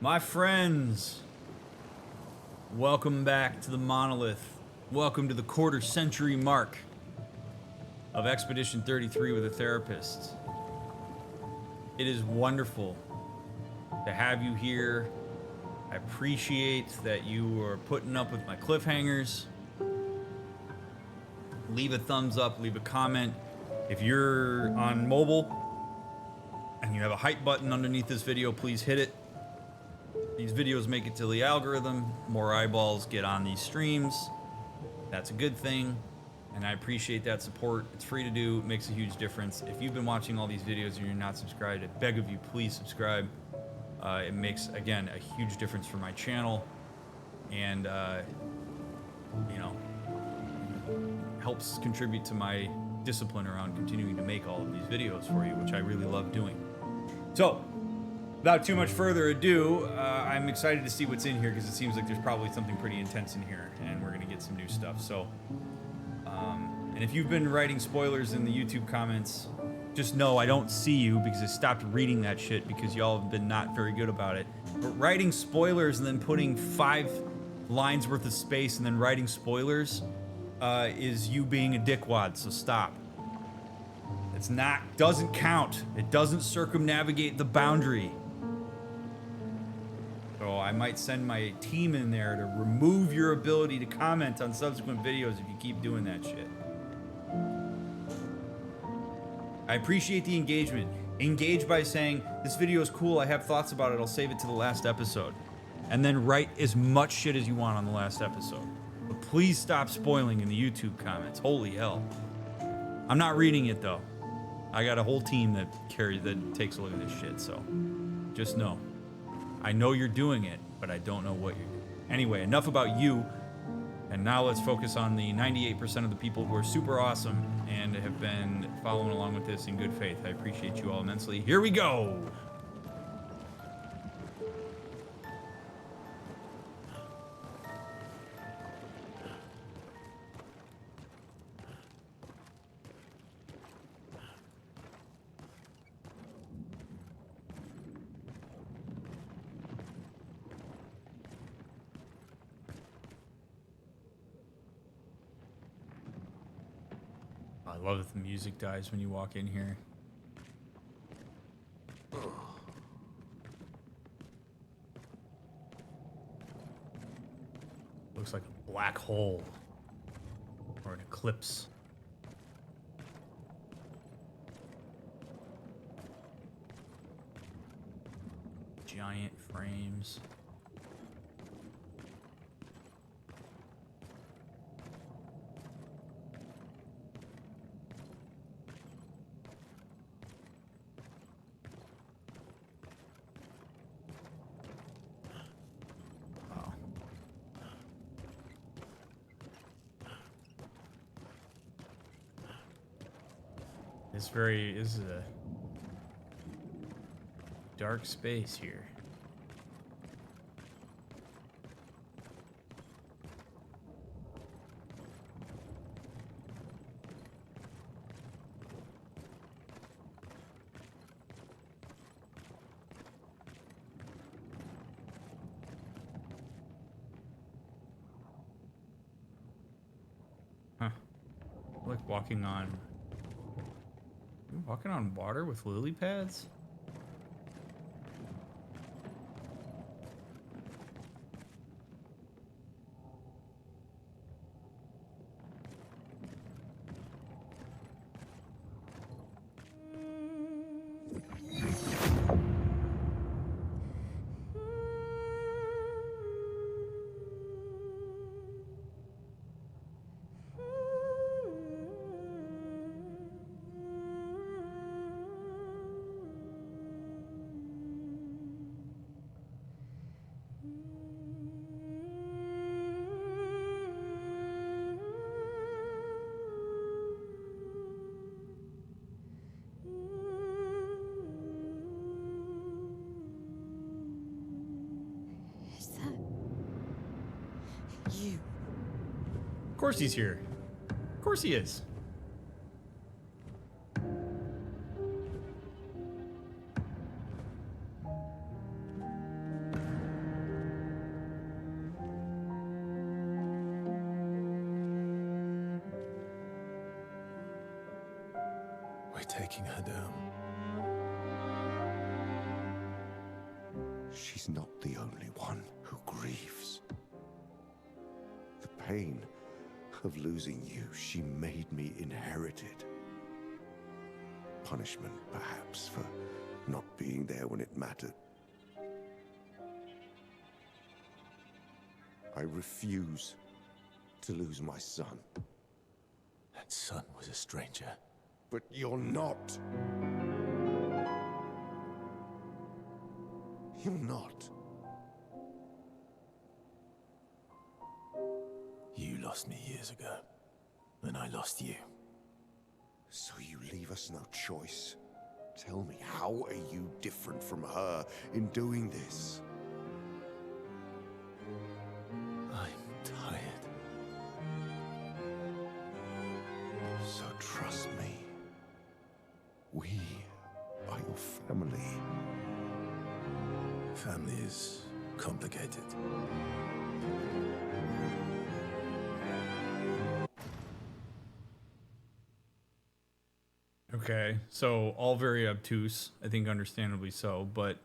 My friends, welcome back to the Monolith. Welcome to the quarter-century mark of Expedition 33 with a therapist. It is wonderful to have you here. I appreciate that you are putting up with my cliffhangers. Leave a thumbs up, leave a comment. If you're on mobile and you have a hype button underneath this video, please hit it. These videos make it to the algorithm. More eyeballs get on these streams. That's a good thing, and I appreciate that support. It's free to do. It makes a huge difference. If you've been watching all these videos and you're not subscribed, I beg of you, please subscribe. It makes, again, a huge difference for my channel, and you know, helps contribute to my discipline around continuing to make all of these videos for you, which I really love doing. So, without too much further ado, I'm excited to see what's in here because it seems like there's probably something pretty intense in here, and we're gonna get some new stuff. So, and if you've been writing spoilers in the YouTube comments, just know I don't see you because I stopped reading that shit because y'all have been not very good about it. But writing spoilers and then putting 5 lines worth of space and then writing spoilers is you being a dickwad, so stop. It's not, doesn't count. It doesn't circumnavigate the boundary. So I might send my team in there to remove your ability to comment on subsequent videos if you keep doing that shit. I appreciate the engagement. Engage by saying, this video is cool, I have thoughts about it, I'll save it to the last episode. And then write as much shit as you want on the last episode. But please stop spoiling in the YouTube comments. Holy hell. I'm not reading it though. I got a whole team that takes a look at this shit, so just know. I know you're doing it, but I don't know what you're doing. Anyway, enough about you, and now let's focus on the 98% of the people who are super awesome and have been following along with this in good faith. I appreciate you all immensely. Here we go! I love that the music dies when you walk in here. Looks like a black hole or an eclipse. Giant frames. This is a dark space here. Huh. Like walking on water with lily pads? You. Of course he's here. Of course he is. taking her down. She's not the only one who grieves. The pain of losing you, she made me inherit it. Punishment, perhaps, for not being there when it mattered. I refuse to lose my son. That son was a stranger. But you're not. You're not. You lost me years ago, and I lost you. So you leave us no choice. Tell me, how are you different from her in doing this? I'm tired. So trust me. We are your family. Family is complicated. Okay, so all very obtuse, I think understandably so, but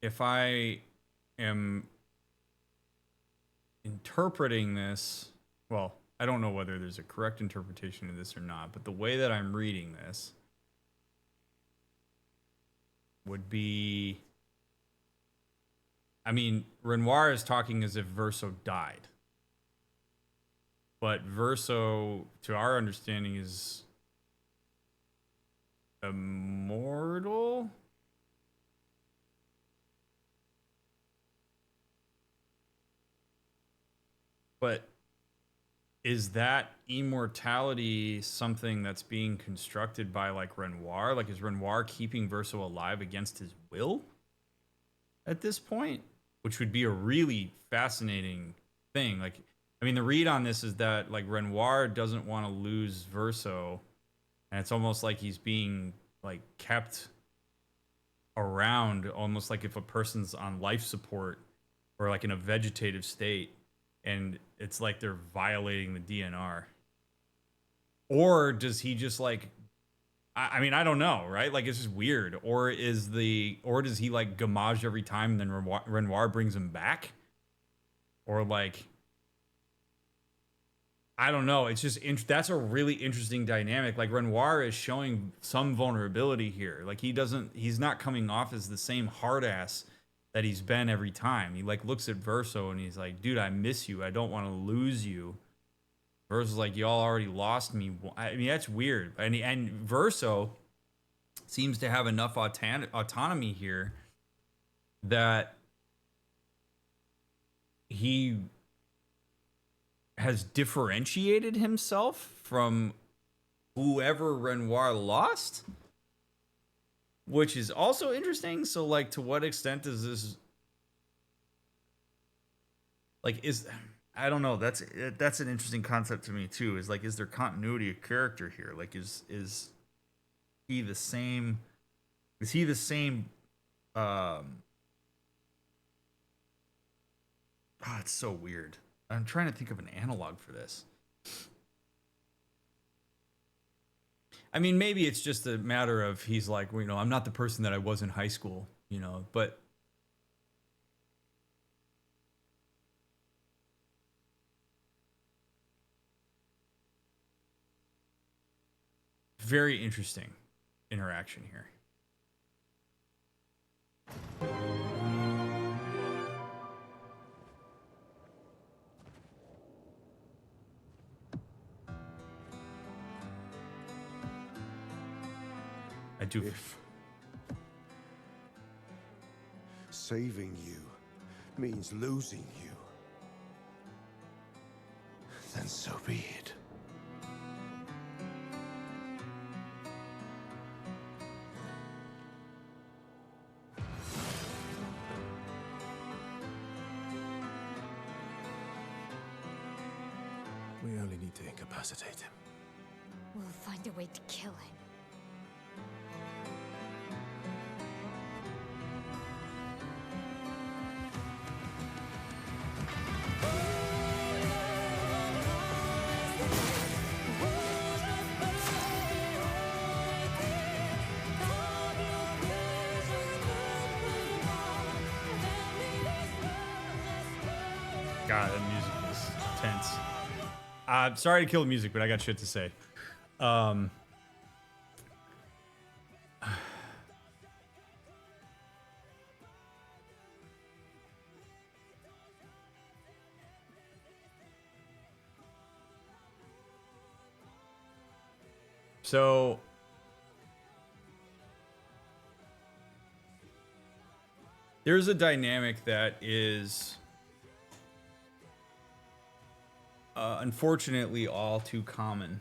if I am interpreting this, well, I don't know whether there's a correct interpretation of this or not, but the way that I'm reading this would be, I mean, Renoir is talking as if Verso died. But Verso, to our understanding, is immortal? But is that immortality something that's being constructed by, like, Renoir? Like, is Renoir keeping Verso alive against his will at this point? Which would be a really fascinating thing. Like, I mean, the read on this is that, like, Renoir doesn't want to lose Verso, and it's almost like he's being, like, kept around, almost like if a person's on life support or, like, in a vegetative state, and it's like they're violating the DNR. Or does he just, like, I mean, I don't know, right? Like, it's just weird. Or does he, like, Gommage every time and then Renoir brings him back? Or, like, I don't know. It's just that's a really interesting dynamic. Like, Renoir is showing some vulnerability here. Like, he's not coming off as the same hard ass that he's been every time. He, like, looks at Verso and he's like, dude, I miss you. I don't want to lose you. Verso's like, y'all already lost me. I mean, that's weird. And Verso seems to have enough autonomy here that he has differentiated himself from whoever Renoir lost, which is also interesting. So, like, to what extent is this, like, I don't know. That's an interesting concept to me too. Is, like, is there continuity of character here? Like, is he the same? Is he the same? Oh, it's so weird. I'm trying to think of an analog for this. I mean, maybe it's just a matter of he's like, well, you know, I'm not the person that I was in high school, you know, but very interesting interaction here. I do. If saving you means losing you, then so be it. We only need to incapacitate him. We'll find a way to kill him. God, that music is tense. I'm sorry to kill the music, but I got shit to say. So there's a dynamic that is unfortunately all too common.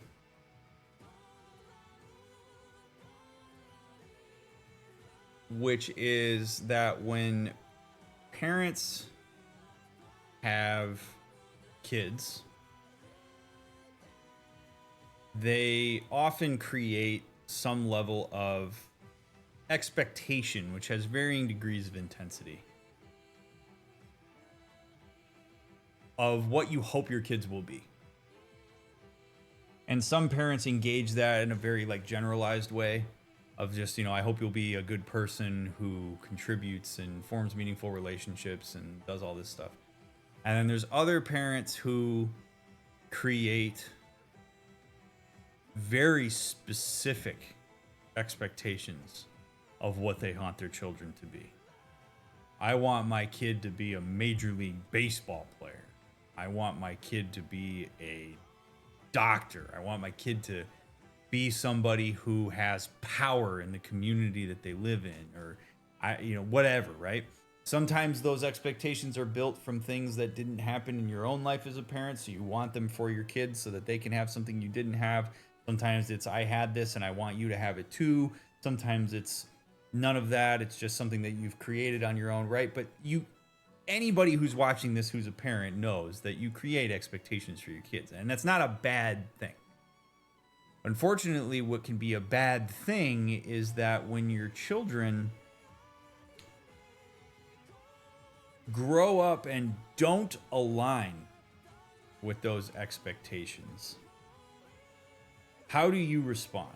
Which is that when parents have kids, they often create some level of expectation, which has varying degrees of intensity, of what you hope your kids will be. And some parents engage that in a very like generalized way of just, you know, I hope you'll be a good person who contributes and forms meaningful relationships and does all this stuff. And then there's other parents who create very specific expectations of what they want their children to be. I want my kid to be a Major League Baseball player. I want my kid to be a doctor. I want my kid to be somebody who has power in the community that they live in, or whatever, right? Sometimes those expectations are built from things that didn't happen in your own life as a parent, so you want them for your kids so that they can have something you didn't have. Sometimes it's, I had this and I want you to have it too. Sometimes it's none of that. It's just something that you've created on your own, right? But anybody who's watching this who's a parent knows that you create expectations for your kids, and that's not a bad thing. Unfortunately, what can be a bad thing is that when your children grow up and don't align with those expectations, how do you respond?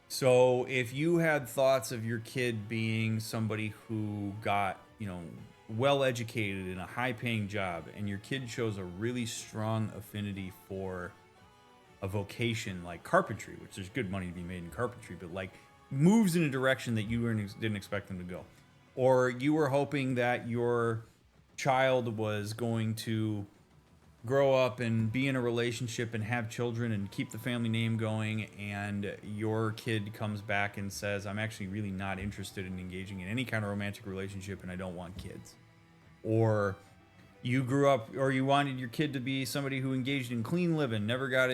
So if you had thoughts of your kid being somebody who got, well educated in a high paying job, and your kid shows a really strong affinity for a vocation like carpentry, which there's good money to be made in carpentry, but like moves in a direction that you didn't expect them to go. Or you were hoping that your child was going to grow up and be in a relationship and have children and keep the family name going, and your kid comes back and says, I'm actually really not interested in engaging in any kind of romantic relationship and I don't want kids. Or you grew up, or you wanted your kid to be somebody who engaged in clean living, never got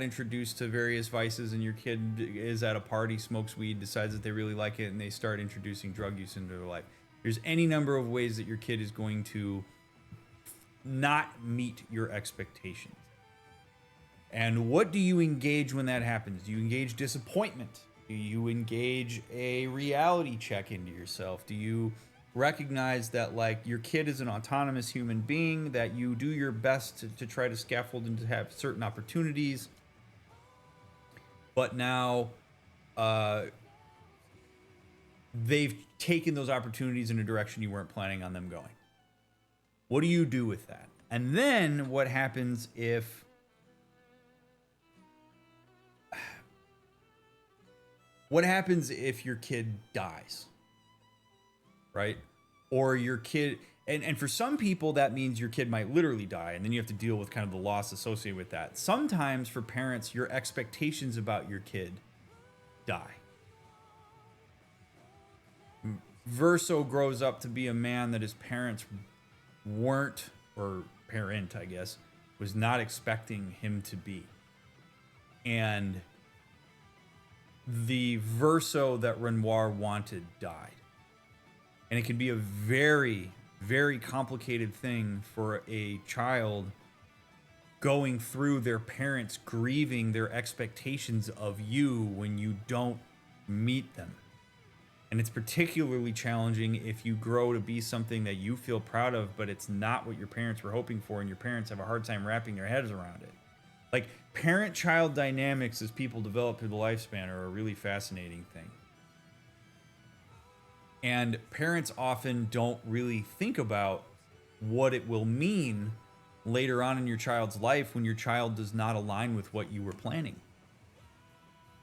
introduced to various vices, and your kid is at a party, smokes weed, decides that they really like it, and they start introducing drug use into their life. There's any number of ways that your kid is going to not meet your expectations. And what do you engage when that happens? Do you engage disappointment? Do you engage a reality check into yourself? Do you recognize that like your kid is an autonomous human being, that you do your best to try to scaffold and to have certain opportunities, but now they've taken those opportunities in a direction you weren't planning on them going? What do you do with that? And then what happens if your kid dies? Right? Or your kid, and for some people that means your kid might literally die, and then you have to deal with kind of the loss associated with that. Sometimes for parents, your expectations about your kid die. Verso grows up to be a man that his parents weren't, or parent, I guess, was not expecting him to be. And the Verso that Renoir wanted died. And it can be a very, very complicated thing for a child going through their parents grieving their expectations of you when you don't meet them. And it's particularly challenging if you grow to be something that you feel proud of, but it's not what your parents were hoping for, and your parents have a hard time wrapping their heads around it. Like, parent-child dynamics as people develop through the lifespan are a really fascinating thing. And parents often don't really think about what it will mean later on in your child's life when your child does not align with what you were planning.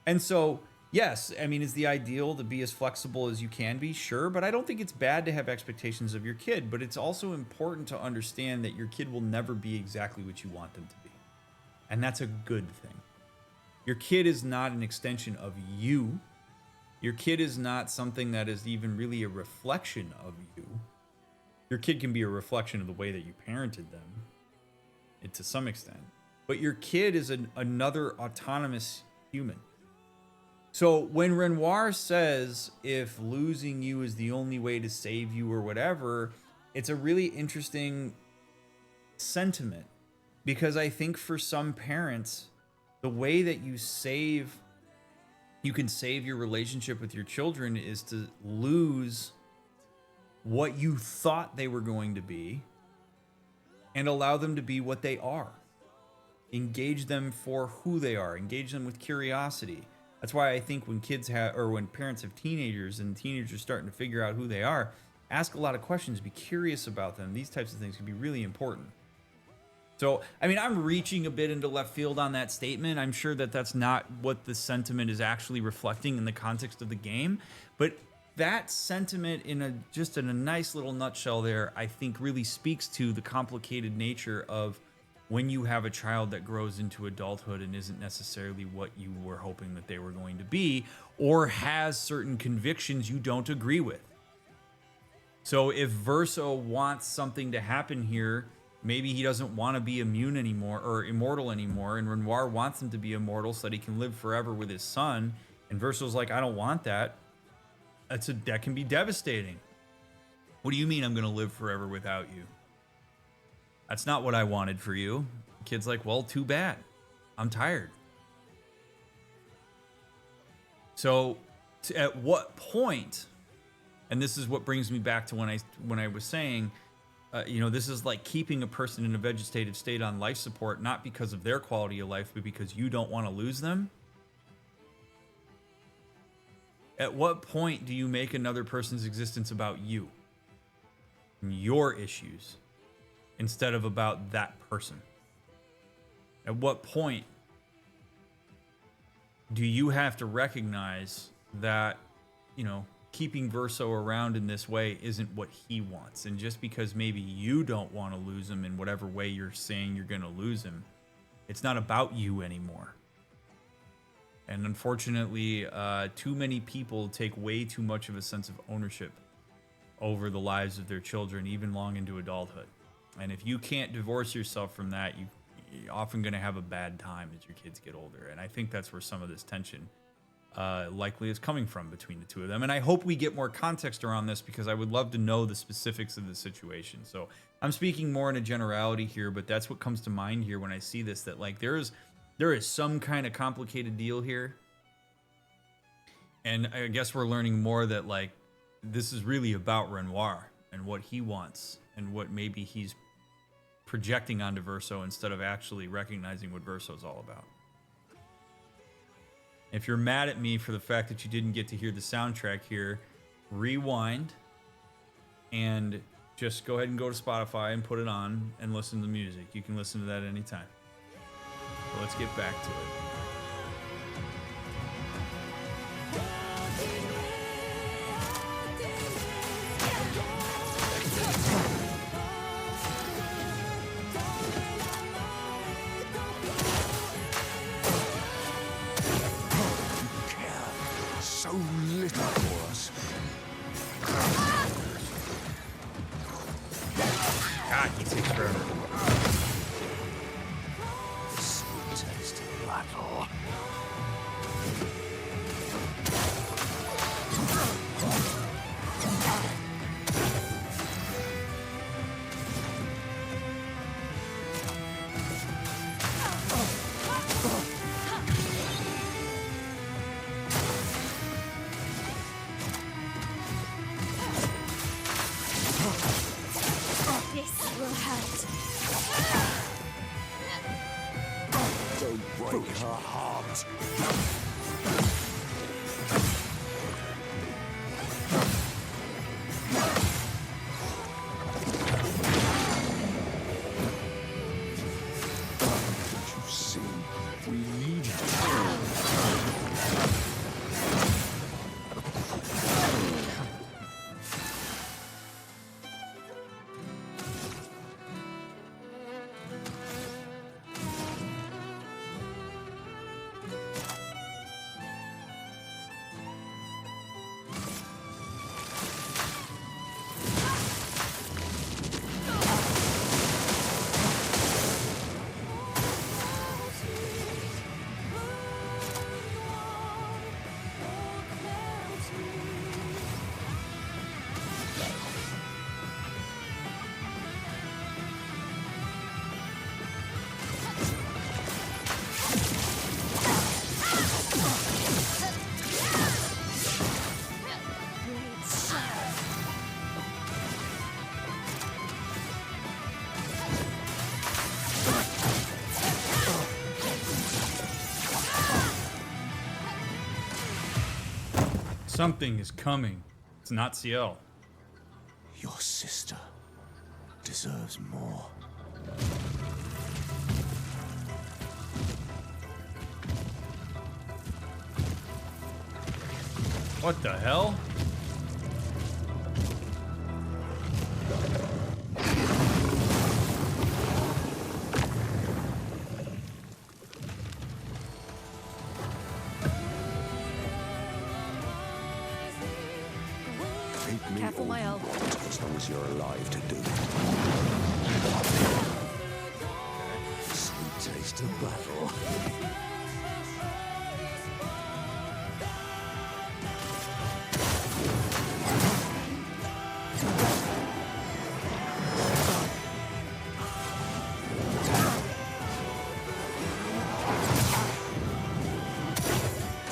And so, yes, I mean, is the ideal to be as flexible as you can be? Sure, but I don't think it's bad to have expectations of your kid, but it's also important to understand that your kid will never be exactly what you want them to be. And that's a good thing. Your kid is not an extension of you. Your kid is not something that is even really a reflection of you. Your kid can be a reflection of the way that you parented them, to some extent. But your kid is another autonomous human. So when Renoir says, if losing you is the only way to save you or whatever, it's a really interesting sentiment. Because I think for some parents, the way that you can save your relationship with your children is to lose what you thought they were going to be and allow them to be what they are. Engage them for who they are. Engage them with curiosity. That's why I think when when parents have teenagers and teenagers are starting to figure out who they are, ask a lot of questions, be curious about them. These types of things can be really important. So, I mean, I'm reaching a bit into left field on that statement. I'm sure that that's not what the sentiment is actually reflecting in the context of the game, but that sentiment just in a nice little nutshell there, I think really speaks to the complicated nature of when you have a child that grows into adulthood and isn't necessarily what you were hoping that they were going to be, or has certain convictions you don't agree with. So if Verso wants something to happen here, maybe he doesn't want to be immune anymore or immortal anymore, and Renoir wants him to be immortal so that he can live forever with his son, and Verso's like, I don't want that. That can be devastating. What do you mean I'm going to live forever without you? That's not what I wanted for you. The kid's like, well, too bad. I'm tired. So at what point, and this is what brings me back to when I was saying, this is like keeping a person in a vegetative state on life support, not because of their quality of life, but because you don't want to lose them. At what point do you make another person's existence about you and your issues instead of about that person? At what point do you have to recognize that, keeping Verso around in this way isn't what he wants? And just because maybe you don't want to lose him in whatever way you're saying you're going to lose him, it's not about you anymore. And unfortunately, too many people take way too much of a sense of ownership over the lives of their children, even long into adulthood. And if you can't divorce yourself from that, you're often going to have a bad time as your kids get older. And I think that's where some of this tension likely is coming from between the two of them. And I hope we get more context around this, because I would love to know the specifics of the situation. So I'm speaking more in a generality here, but that's what comes to mind here when I see this, that like there is some kind of complicated deal here. And I guess we're learning more that like this is really about Renoir and what he wants and what maybe he's projecting onto Verso instead of actually recognizing what Verso's all about. If you're mad at me for the fact that you didn't get to hear the soundtrack here, rewind and just go ahead and go to Spotify and put it on and listen to the music. You can listen to that anytime. So let's get back to it. So little for us. God, he takes forever. Sweet taste of battle. This will hurt. Don't break her heart. Something is coming. It's not CL. Your sister deserves more. What the hell? Take me Careful, all my you elf. want, as long as you're alive to do it. Sweet taste of battle.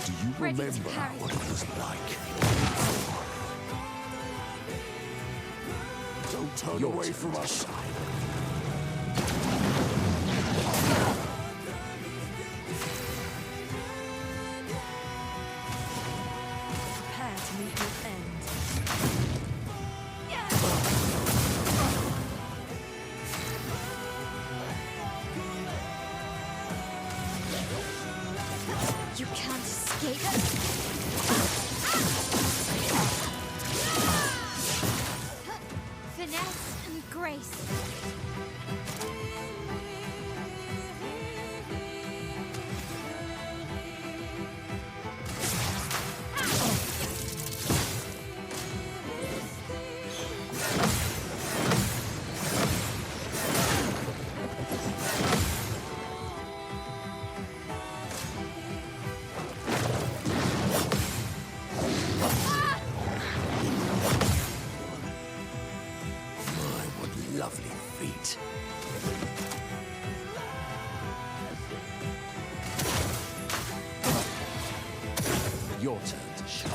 Do you Ready to remember carry. what it was like? Don't turn away from us. Prepare to meet your end. You can't escape it. Finesse and grace. My, what lovely feet. Your turn to shine.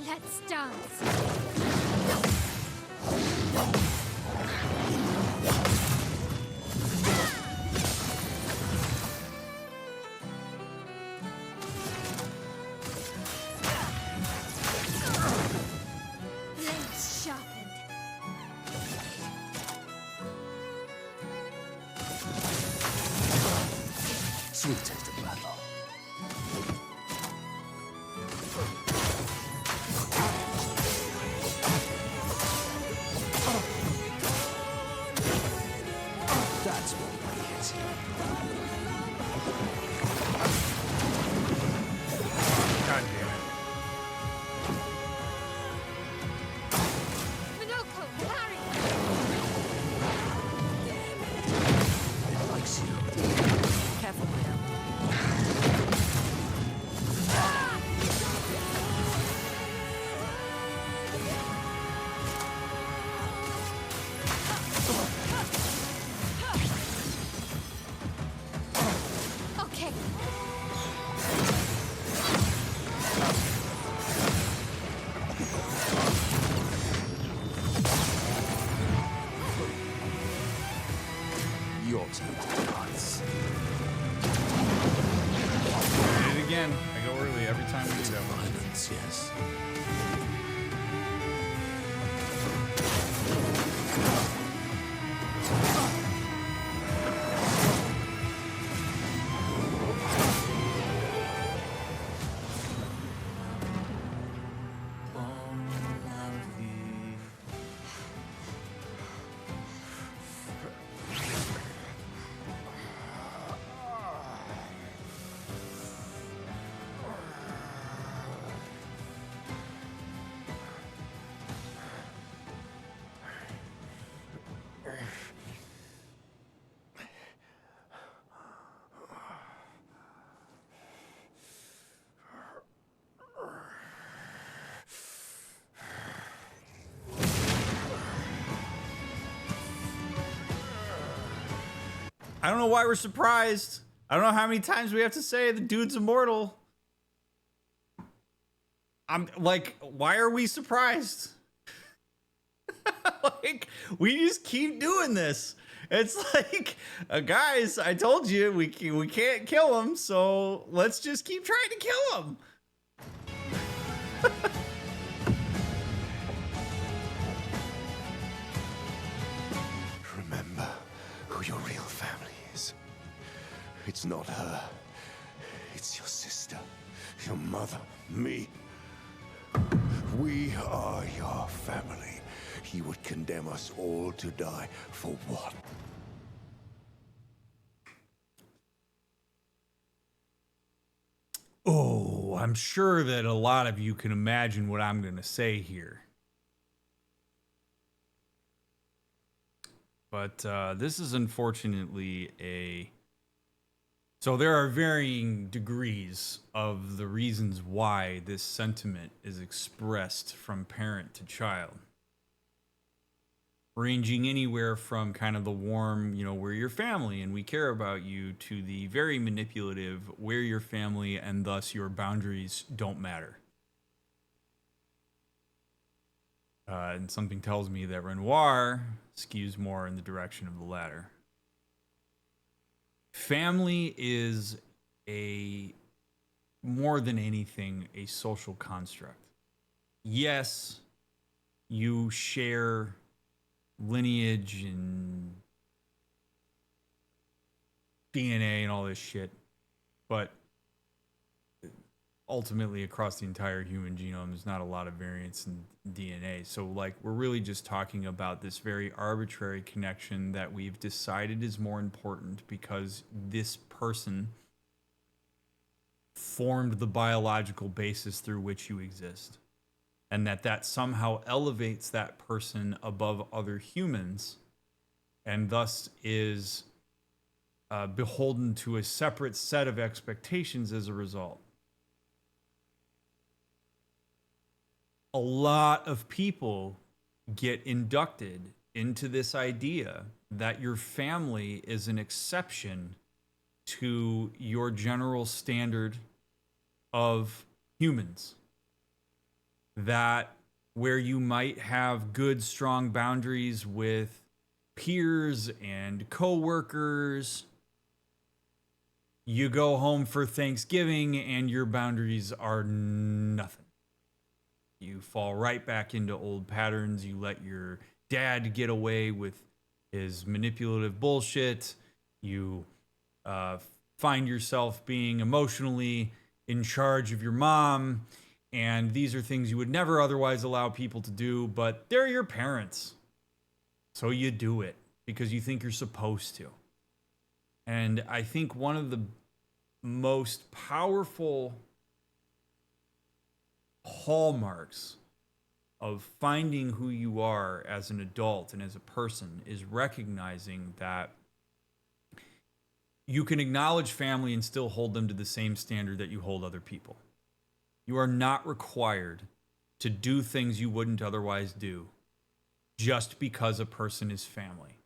Let's dance. Blades sharpened. Sweet taste of battle. That's what we hit. God damn it. Minoko, parry! It likes you. Careful, my elf. Okay. Your turn to dance. Did it again. I go early every time we do that one. Violence, yes. I don't know why we're surprised. I don't know how many times we have to say the dude's immortal. I'm like, why are we surprised? Like, we just keep doing this. It's like, guys, I told you we can't kill him, so let's just keep trying to kill him. Remember who your real family is. It's not her. It's your sister, your mother, me. We are your family. He would condemn us all to die for what? Oh, I'm sure that a lot of you can imagine what I'm going to say here. But this is unfortunately a... So there are varying degrees of the reasons why this sentiment is expressed from parent to child. Ranging anywhere from kind of the warm, you know, we're your family and we care about you, to the very manipulative, we're your family and thus your boundaries don't matter. And something tells me that Renoir skews more in the direction of the latter. Family is more than anything, a social construct. Yes, you share lineage and DNA and all this shit, but ultimately across the entire human genome, there's not a lot of variance in DNA. So like, we're really just talking about this very arbitrary connection that we've decided is more important because this person formed the biological basis through which you exist. And that somehow elevates that person above other humans and thus is beholden to a separate set of expectations as a result. A lot of people get inducted into this idea that your family is an exception to your general standard of humans. That where you might have good, strong boundaries with peers and coworkers, you go home for Thanksgiving and your boundaries are nothing. You fall right back into old patterns. You let your dad get away with his manipulative bullshit. You find yourself being emotionally in charge of your mom. And these are things you would never otherwise allow people to do, but they're your parents. So you do it because you think you're supposed to. And I think one of the most powerful hallmarks of finding who you are as an adult and as a person is recognizing that you can acknowledge family and still hold them to the same standard that you hold other people. You are not required to do things you wouldn't otherwise do just because a person is family.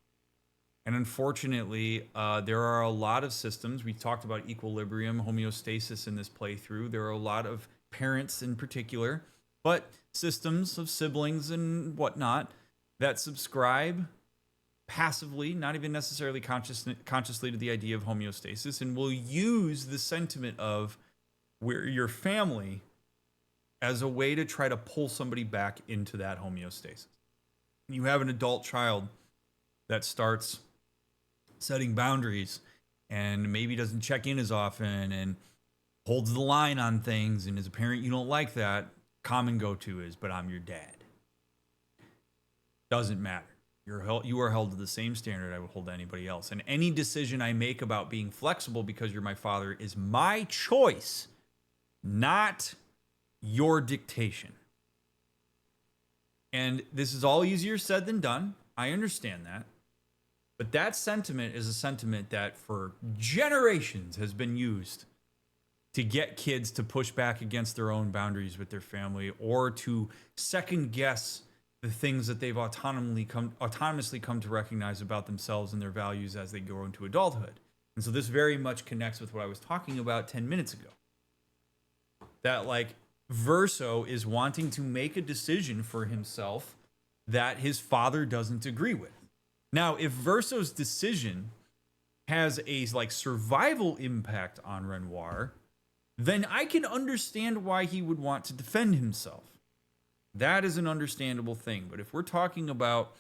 And unfortunately, there are a lot of systems. We talked about equilibrium, homeostasis in this playthrough. There are a lot of parents in particular, but systems of siblings and whatnot that subscribe passively, not even necessarily consciously, to the idea of homeostasis, and will use the sentiment of we're your family as a way to try to pull somebody back into that homeostasis. You have an adult child that starts setting boundaries and maybe doesn't check in as often and holds the line on things, and as a parent you don't like that, common go-to is, but I'm your dad. Doesn't matter. You are held to the same standard I would hold anybody else. And any decision I make about being flexible because you're my father is my choice, not your dictation. And this is all easier said than done. I understand that. But that sentiment is a sentiment that for generations has been used to get kids to push back against their own boundaries with their family, or to second guess the things that they've autonomously come to recognize about themselves and their values as they grow into adulthood. And so this very much connects with what I was talking about 10 minutes ago. That like Verso is wanting to make a decision for himself that his father doesn't agree with. Now, if Verso's decision has a like survival impact on Renoir, then I can understand why he would want to defend himself. That is an understandable thing. But if we're talking about,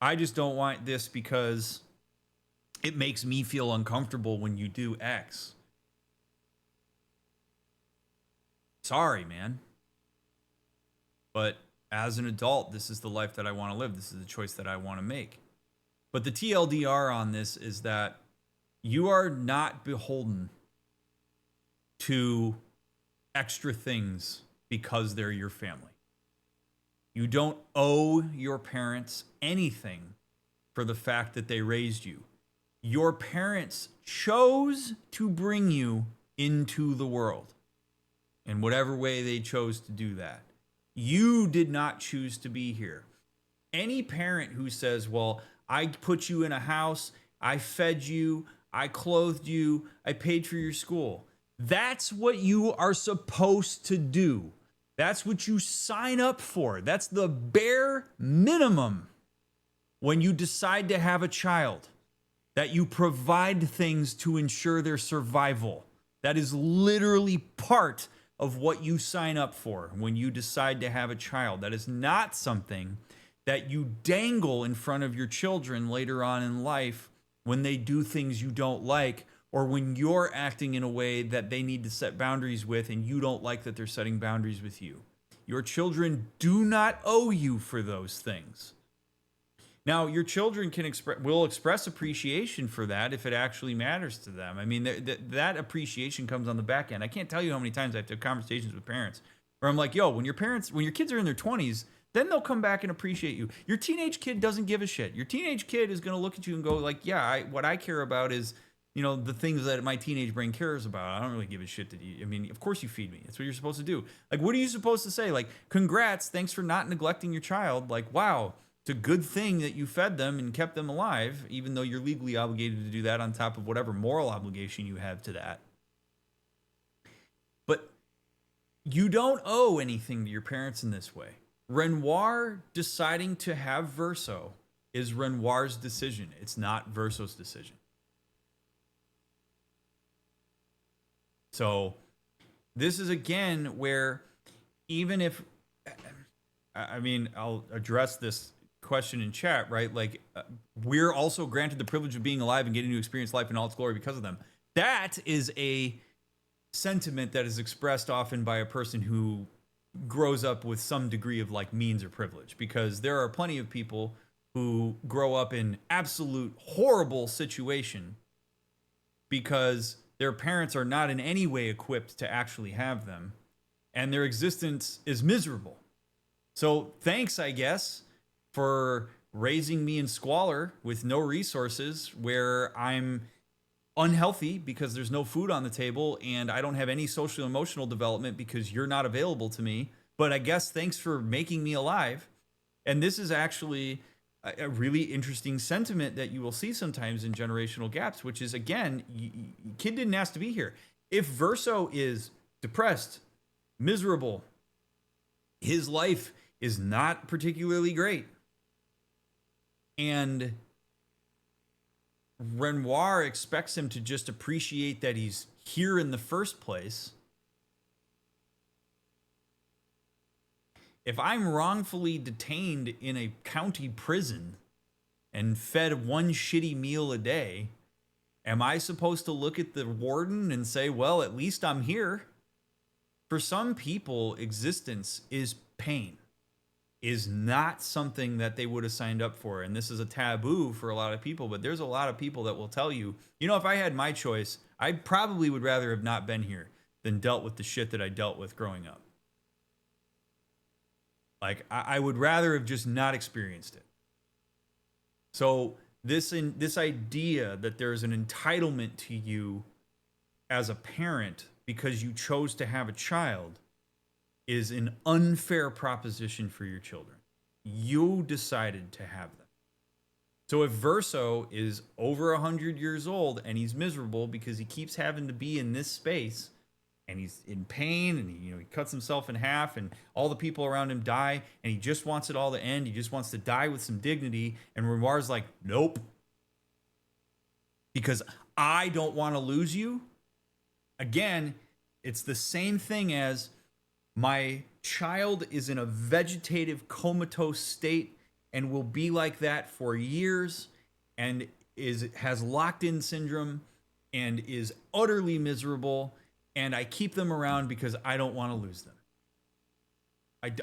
I just don't want this because it makes me feel uncomfortable when you do X. Sorry, man. But as an adult, this is the life that I want to live. This is the choice that I want to make. But the TLDR on this is that you are not beholden to extra things because they're your family. You don't owe your parents anything for the fact that they raised you. Your parents chose to bring you into the world in whatever way they chose to do that. You did not choose to be here. Any parent who says, well, I put you in a house, I fed you, I clothed you, I paid for your school. That's what you are supposed to do. That's what you sign up for. That's the bare minimum when you decide to have a child, that you provide things to ensure their survival. That is literally part of what you sign up for when you decide to have a child. That is not something that you dangle in front of your children later on in life when they do things you don't like, or when you're acting in a way that they need to set boundaries with and you don't like that they're setting boundaries with you. Your children do not owe you for those things. Now, your children will express appreciation for that if it actually matters to them. I mean, that appreciation comes on the back end. I can't tell you how many times I have to have conversations with parents where I'm like, yo, when your kids are in their 20s, then they'll come back and appreciate you. Your teenage kid doesn't give a shit. Your teenage kid is going to look at you and go like, yeah, what I care about is, you know, the things that my teenage brain cares about. I don't really give a shit that you, I mean, of course you feed me. That's what you're supposed to do. Like, what are you supposed to say? Like, congrats, thanks for not neglecting your child. Like, wow, it's a good thing that you fed them and kept them alive, even though you're legally obligated to do that on top of whatever moral obligation you have to that. But you don't owe anything to your parents in this way. Renoir deciding to have Verso is Renoir's decision. It's not Verso's decision. So this is again where even if, I mean, I'll address this question in chat, right? Like we're also granted the privilege of being alive and getting to experience life in all its glory because of them. That is a sentiment that is expressed often by a person who grows up with some degree of like means or privilege, because there are plenty of people who grow up in absolute horrible situation because their parents are not in any way equipped to actually have them, and their existence is miserable. So thanks, I guess, for raising me in squalor with no resources, where I'm unhealthy because there's no food on the table and I don't have any social emotional development because you're not available to me. But I guess thanks for making me alive. And this is actually a really interesting sentiment that you will see sometimes in generational gaps, which is, again, kid didn't ask to be here. If Verso is depressed, miserable, his life is not particularly great, and Renoir expects him to just appreciate that he's here in the first place. If I'm wrongfully detained in a county prison and fed one shitty meal a day, am I supposed to look at the warden and say, well, at least I'm here? For some people, existence is pain, is not something that they would have signed up for. And this is a taboo for a lot of people, but there's a lot of people that will tell you, you know, if I had my choice, I probably would rather have not been here than dealt with the shit that I dealt with growing up. Like, I would rather have just not experienced it. So this idea that there's an entitlement to you as a parent because you chose to have a child is an unfair proposition for your children. You decided to have them. So if Verso is over 100 years old and he's miserable because he keeps having to be in this space, and he's in pain, and he cuts himself in half, and all the people around him die, and he just wants it all to end. He just wants to die with some dignity. And Renoir's like, nope, because I don't want to lose you. Again, it's the same thing as my child is in a vegetative comatose state and will be like that for years, and has locked-in syndrome and is utterly miserable, and I keep them around because I don't want to lose them.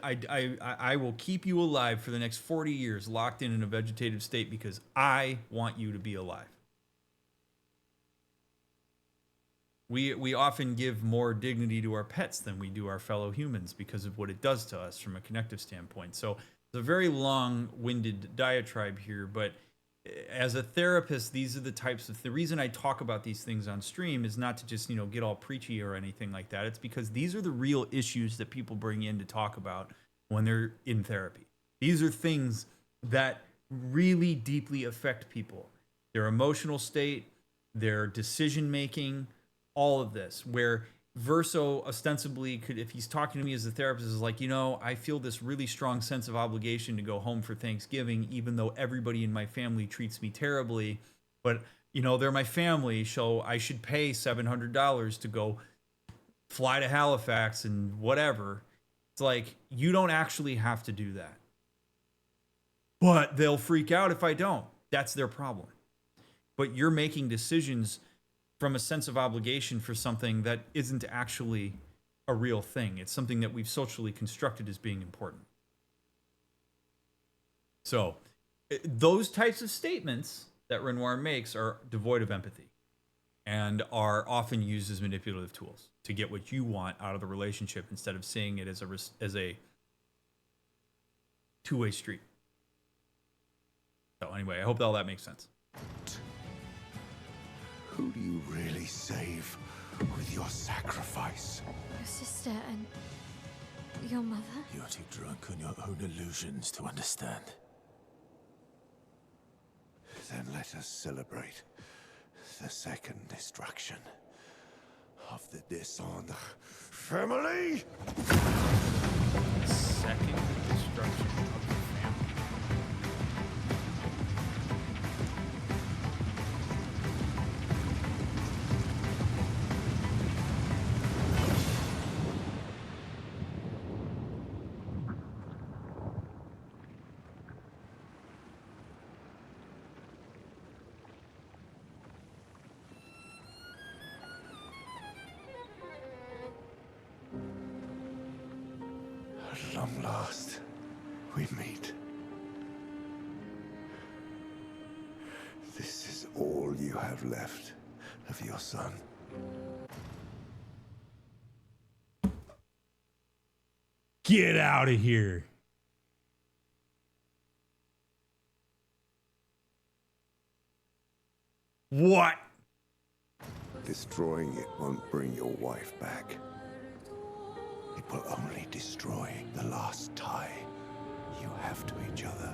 I will keep you alive for the next 40 years locked in a vegetative state because I want you to be alive. We often give more dignity to our pets than we do our fellow humans because of what it does to us from a connective standpoint. So it's a very long-winded diatribe here, but as a therapist, these are the types of... The reason I talk about these things on stream is not to just, get all preachy or anything like that. It's because these are the real issues that people bring in to talk about when they're in therapy. These are things that really deeply affect people. Their emotional state, their decision-making, all of this, where Verso ostensibly could, if he's talking to me as a therapist, is like, I feel this really strong sense of obligation to go home for Thanksgiving, even though everybody in my family treats me terribly. But, they're my family, so I should pay $700 to go fly to Halifax and whatever. It's like, you don't actually have to do that. But they'll freak out if I don't. That's their problem. But you're making decisions from a sense of obligation for something that isn't actually a real thing. It's something that we've socially constructed as being important. So those types of statements that Renoir makes are devoid of empathy and are often used as manipulative tools to get what you want out of the relationship instead of seeing it as a two-way street. So anyway, I hope all that makes sense. Who do you really save with your sacrifice? Your sister and your mother? You're too drunk on your own illusions to understand. Then let us celebrate the second destruction of the Descendre family. Second destruction of the family. At long last, we meet. This is all you have left of your son. Get out of here. What? Destroying it won't bring your wife back. It will only destroy the last tie you have to each other.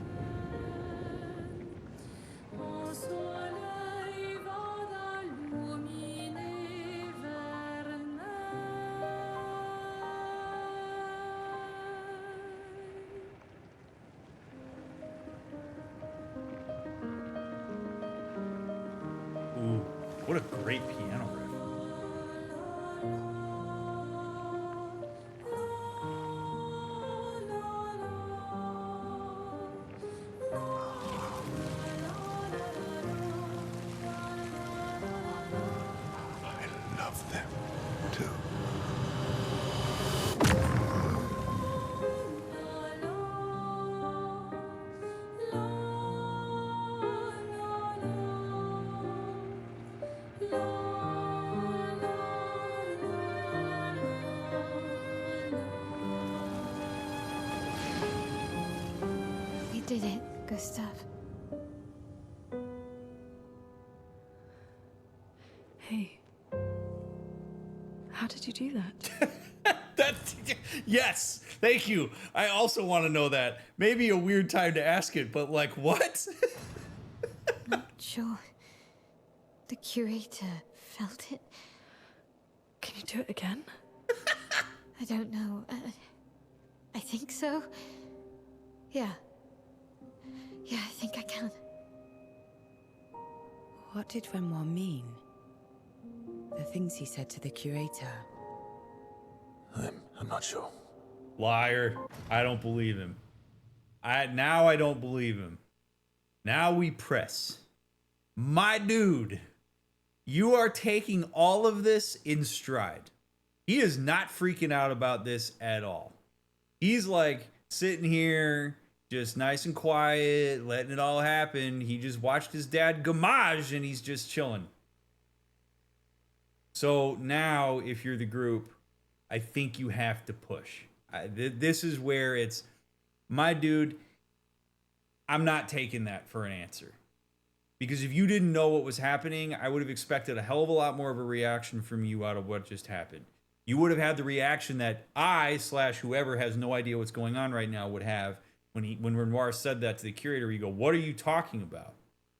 Ooh, what a great piano riff. I love them too. We did it, Gustav. Hey. How did you do that? That's, yes, thank you. I also want to know that. Maybe a weird time to ask it, but like, what? Not sure. The curator felt it. Can you do it again? I don't know. I think so. Yeah. Yeah, I think I can. What did Renoir mean? The things he said to the curator. I'm not sure. Liar. I don't believe him. Now I don't believe him. Now we press. My dude, you are taking all of this in stride. He is not freaking out about this at all. He's like sitting here, just nice and quiet, letting it all happen. He just watched his dad Gommage and he's just chilling. So now, if you're the group, I think you have to push. This is where it's, my dude, I'm not taking that for an answer. Because if you didn't know what was happening, I would have expected a hell of a lot more of a reaction from you out of what just happened. You would have had the reaction that I/whoever has no idea what's going on right now would have when Renoir said that to the curator. You go, what are you talking about?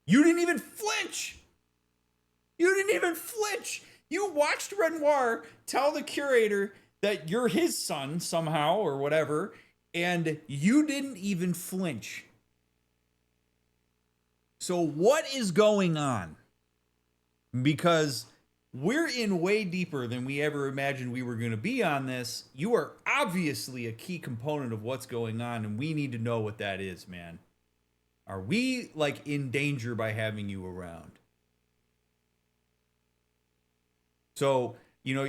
You didn't even flinch. You didn't even flinch. You watched Renoir tell the curator that you're his son somehow or whatever, and you didn't even flinch. So what is going on? Because we're in way deeper than we ever imagined we were going to be on this. You are obviously a key component of what's going on, and we need to know what that is, man. Are we like in danger by having you around? So, you know,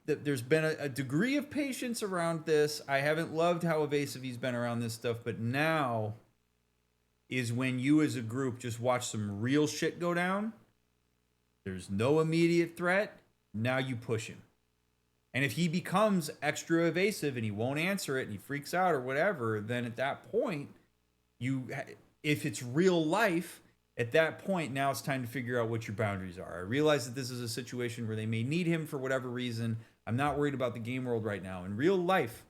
there's been a degree of patience around this. I haven't loved how evasive he's been around this stuff, but now is when you as a group just watch some real shit go down. There's no immediate threat. Now you push him. And if he becomes extra evasive and he won't answer it and he freaks out or whatever, then at that point, if it's real life, at that point, now it's time to figure out what your boundaries are. I realize that this is a situation where they may need him for whatever reason. I'm not worried about the game world right now. In real life,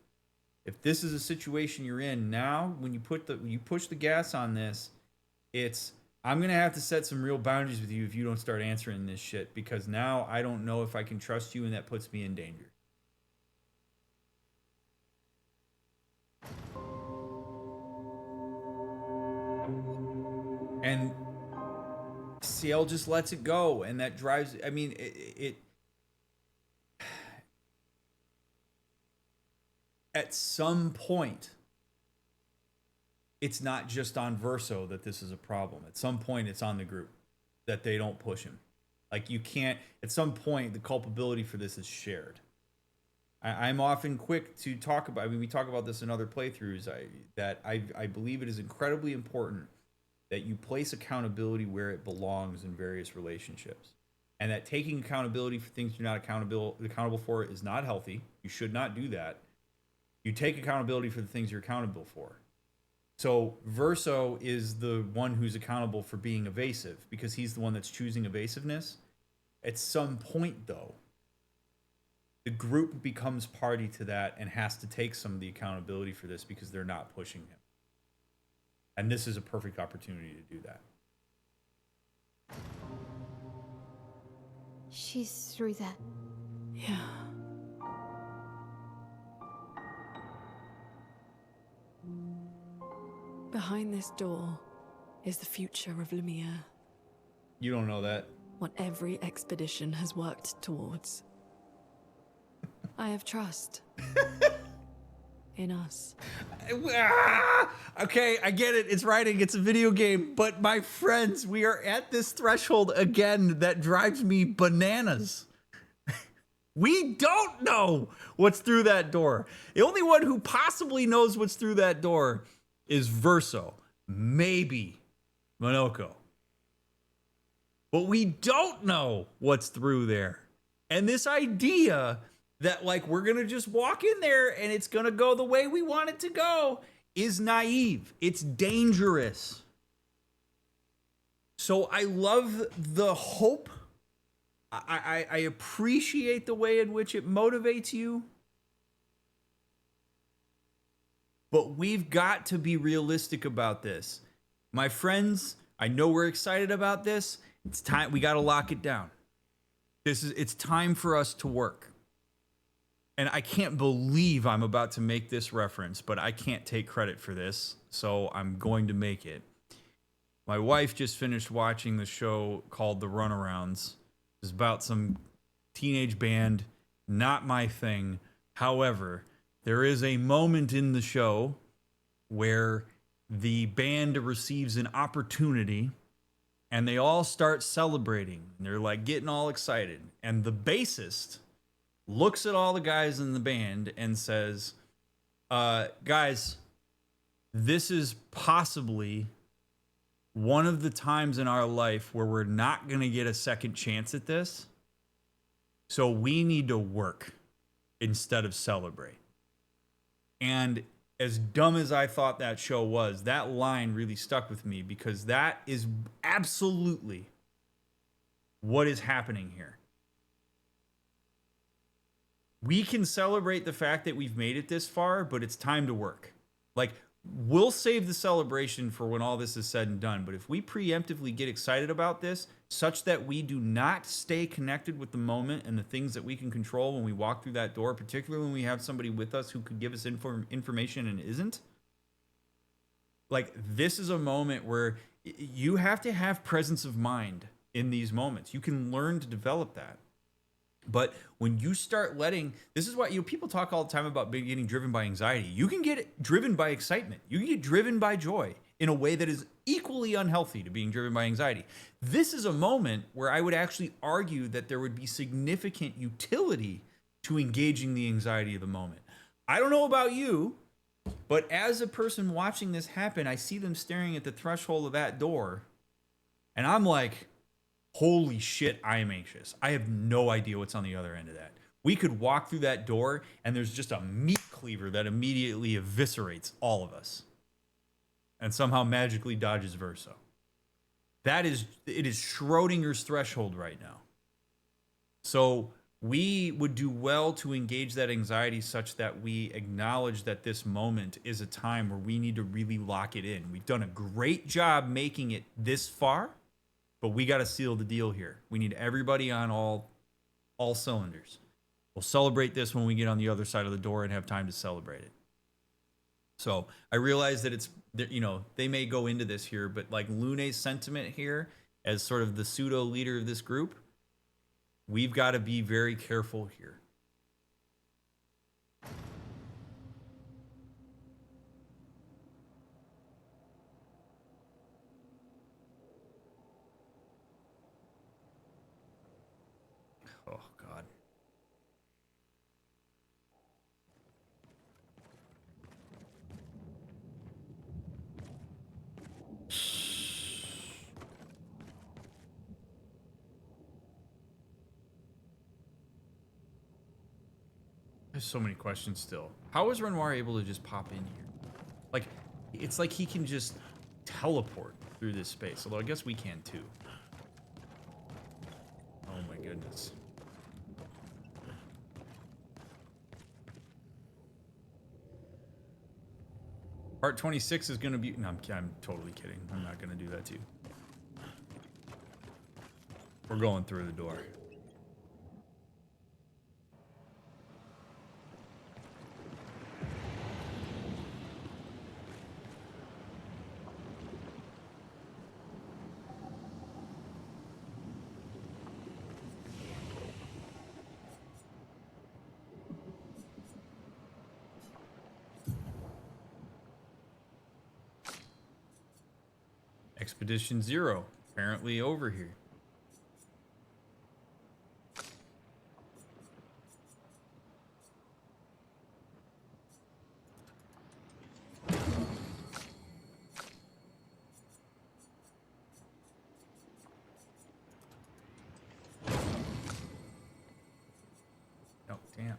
if this is a situation you're in now, when you push the gas on this, it's, I'm going to have to set some real boundaries with you if you don't start answering this shit, because now I don't know if I can trust you, and that puts me in danger. And CL just lets it go, and that drives, I mean, it at some point, it's not just on Verso that this is a problem. At some point, it's on the group that they don't push him. Like, you can't, at some point, the culpability for this is shared. I'm often quick to talk about, I mean, we talk about this in other playthroughs, I believe it is incredibly important that you place accountability where it belongs in various relationships. And that taking accountability for things you're not accountable for is not healthy. You should not do that. You take accountability for the things you're accountable for. So Verso is the one who's accountable for being evasive because he's the one that's choosing evasiveness. At some point, though, the group becomes party to that and has to take some of the accountability for this because they're not pushing him. And this is a perfect opportunity to do that. She's through that. Yeah. Behind this door is the future of Lumiere. You don't know that. What every expedition has worked towards. I have trust in us. Okay, I get it. It's writing. It's a video game. But my friends, we are at this threshold again that drives me bananas. We don't know what's through that door. The only one who possibly knows what's through that door is Verso. Maybe Monoko. But we don't know what's through there. And this idea that, like, we're going to just walk in there and it's going to go the way we want it to go is naive. It's dangerous. So I love the hope. I appreciate the way in which it motivates you. But we've got to be realistic about this. My friends, I know we're excited about this. It's time. We got to lock it down. It's time for us to work. and I can't believe I'm about to make this reference, but I can't take credit for this, so I'm going to make it. My wife just finished watching the show called The Runarounds. It's about some teenage band, not my thing. However, there is a moment in the show where the band receives an opportunity and they all start celebrating. They're like getting all excited. And the bassist looks at all the guys in the band and says, guys, this is possibly one of the times in our life where we're not going to get a second chance at this. So we need to work instead of celebrate. And as dumb as I thought that show was, that line really stuck with me because that is absolutely what is happening here. We can celebrate the fact that we've made it this far, but it's time to work. Like, we'll save the celebration for when all this is said and done. But if we preemptively get excited about this, such that we do not stay connected with the moment and the things that we can control when we walk through that door, particularly when we have somebody with us who could give us information and isn't, like, this is a moment where you have to have presence of mind in these moments. You can learn to develop that. But when you start letting, this is what, people talk all the time about getting driven by anxiety. You can get driven by excitement. You can get driven by joy in a way that is equally unhealthy to being driven by anxiety. This is a moment where I would actually argue that there would be significant utility to engaging the anxiety of the moment. I don't know about you, but as a person watching this happen, I see them staring at the threshold of that door, and I'm like, holy shit, I am anxious. I have no idea what's on the other end of that. We could walk through that door and there's just a meat cleaver that immediately eviscerates all of us and somehow magically dodges Verso. It is Schrodinger's threshold right now. So we would do well to engage that anxiety such that we acknowledge that this moment is a time where we need to really lock it in. We've done a great job making it this far, but we got to seal the deal here. We need everybody on all cylinders. We'll celebrate this when we get on the other side of the door and have time to celebrate it. So I realize that it's, they may go into this here, but like Lune's sentiment here as sort of the pseudo leader of this group, we've got to be very careful here. Oh, God. There's so many questions still. How is Renoir able to just pop in here? Like, it's like he can just teleport through this space. Although I guess we can too. Oh my goodness. Part 26 is going to be... No, I'm totally kidding. I'm not going to do that to you. We're going through the door. Expedition 0, apparently over here. Oh, damn.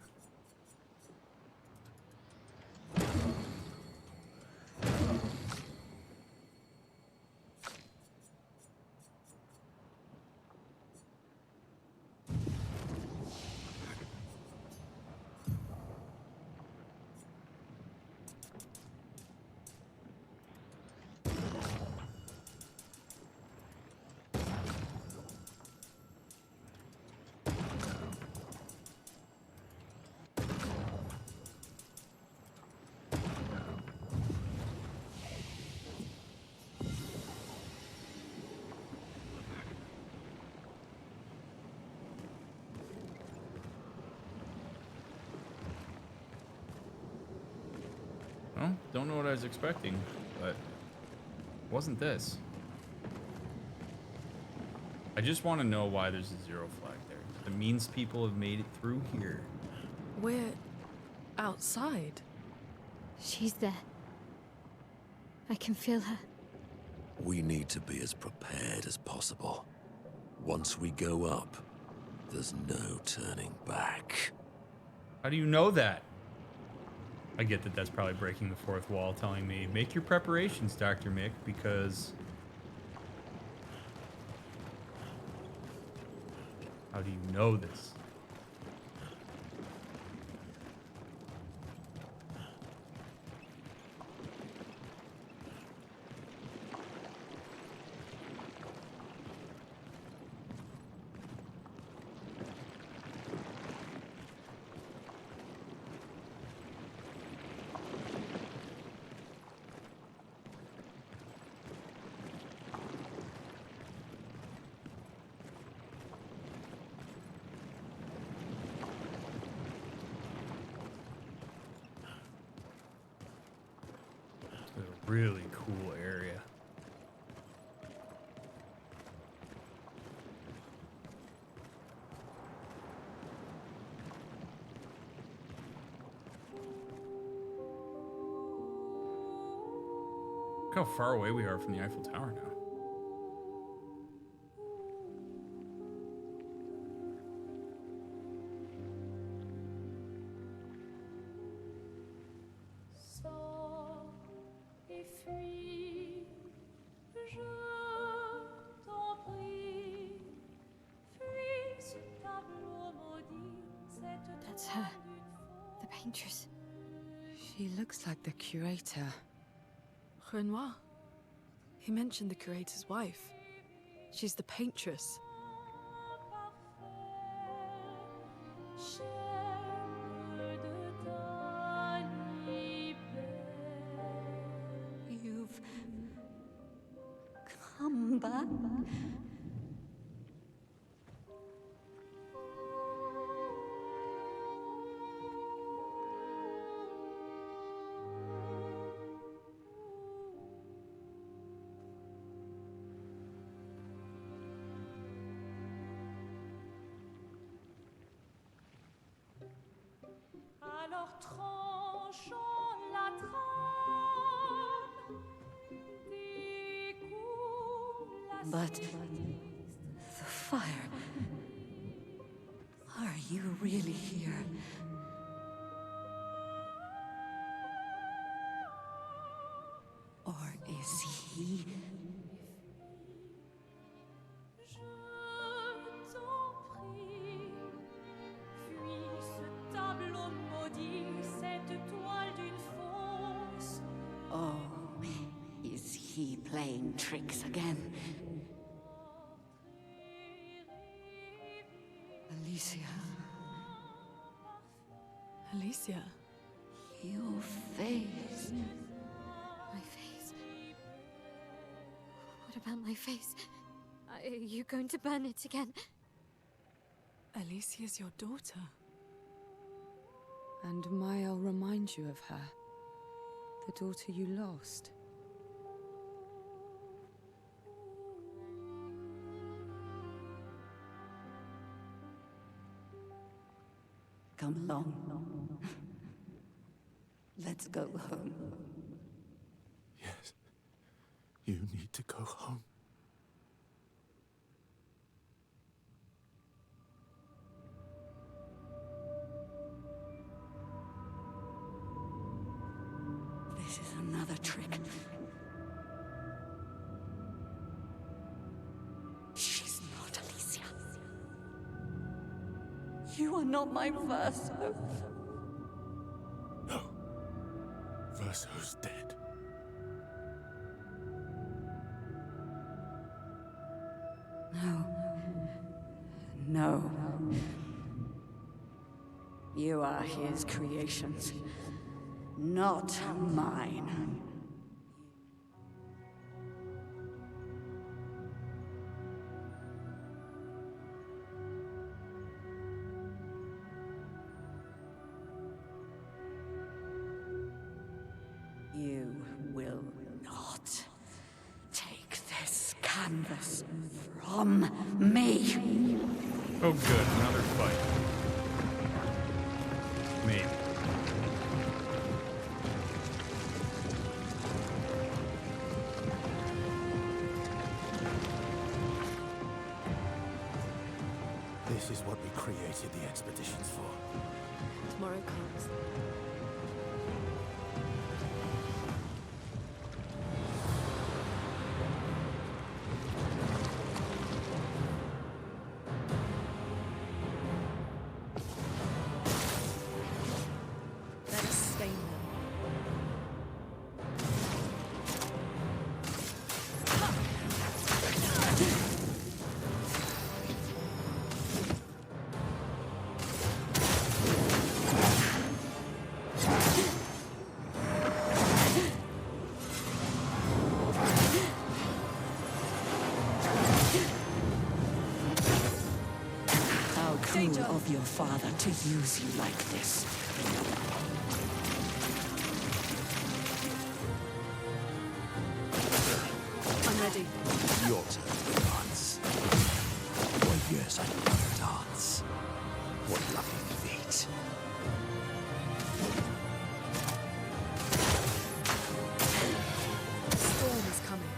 Well, don't know what I was expecting, but it wasn't this. I just want to know why there's a zero flag there. It means people have made it through here. We're outside. She's there. I can feel her. We need to be as prepared as possible. Once we go up, there's no turning back. How do you know that? I get that that's probably breaking the fourth wall, telling me, make your preparations, Dr. Mick, because... How do you know this? A really cool area. Look how far away we are from the Eiffel Tower now. That's her. The paintress. She looks like the curator. Renoir. He mentioned the curator's wife. She's the paintress. You've come back. Alors tranchons la trame, découle la But the fire. Are you really here? Or is he? Je t'en prie, fuis ce tableau maudit, cette toile d'une fausse. Oh, is he playing tricks again? Alicia, Alicia. your face. My face? What about my face? Are you going to burn it again? Alicia's your daughter. And I'll remind you of her. The daughter you lost. Come along. Let's go home. Yes. You need to go home. This is another trick. She's not Alicia. You are not my first hope. No. Verso's dead. No. No. You are his creations, not mine. You will not take this canvas from me. Oh good, another fight. Maybe. This is what we created the expeditions for. Tomorrow comes. Let us stain them. How cruel of your father to use you like this. I'm ready. Your turn to dance. Well, yes, I love to dance. What lovely feet. The storm is coming.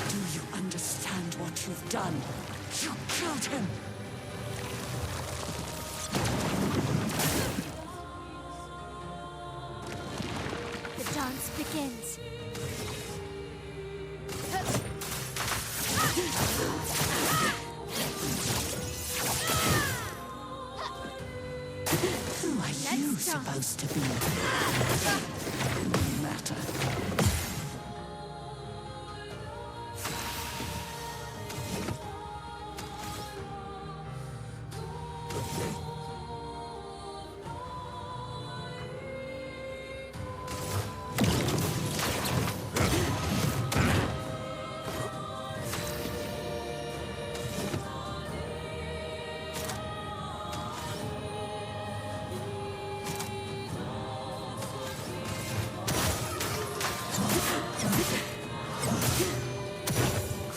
Do you understand what you've done? You killed him! The dance begins. Who are you Let's dance. supposed to be? No matter.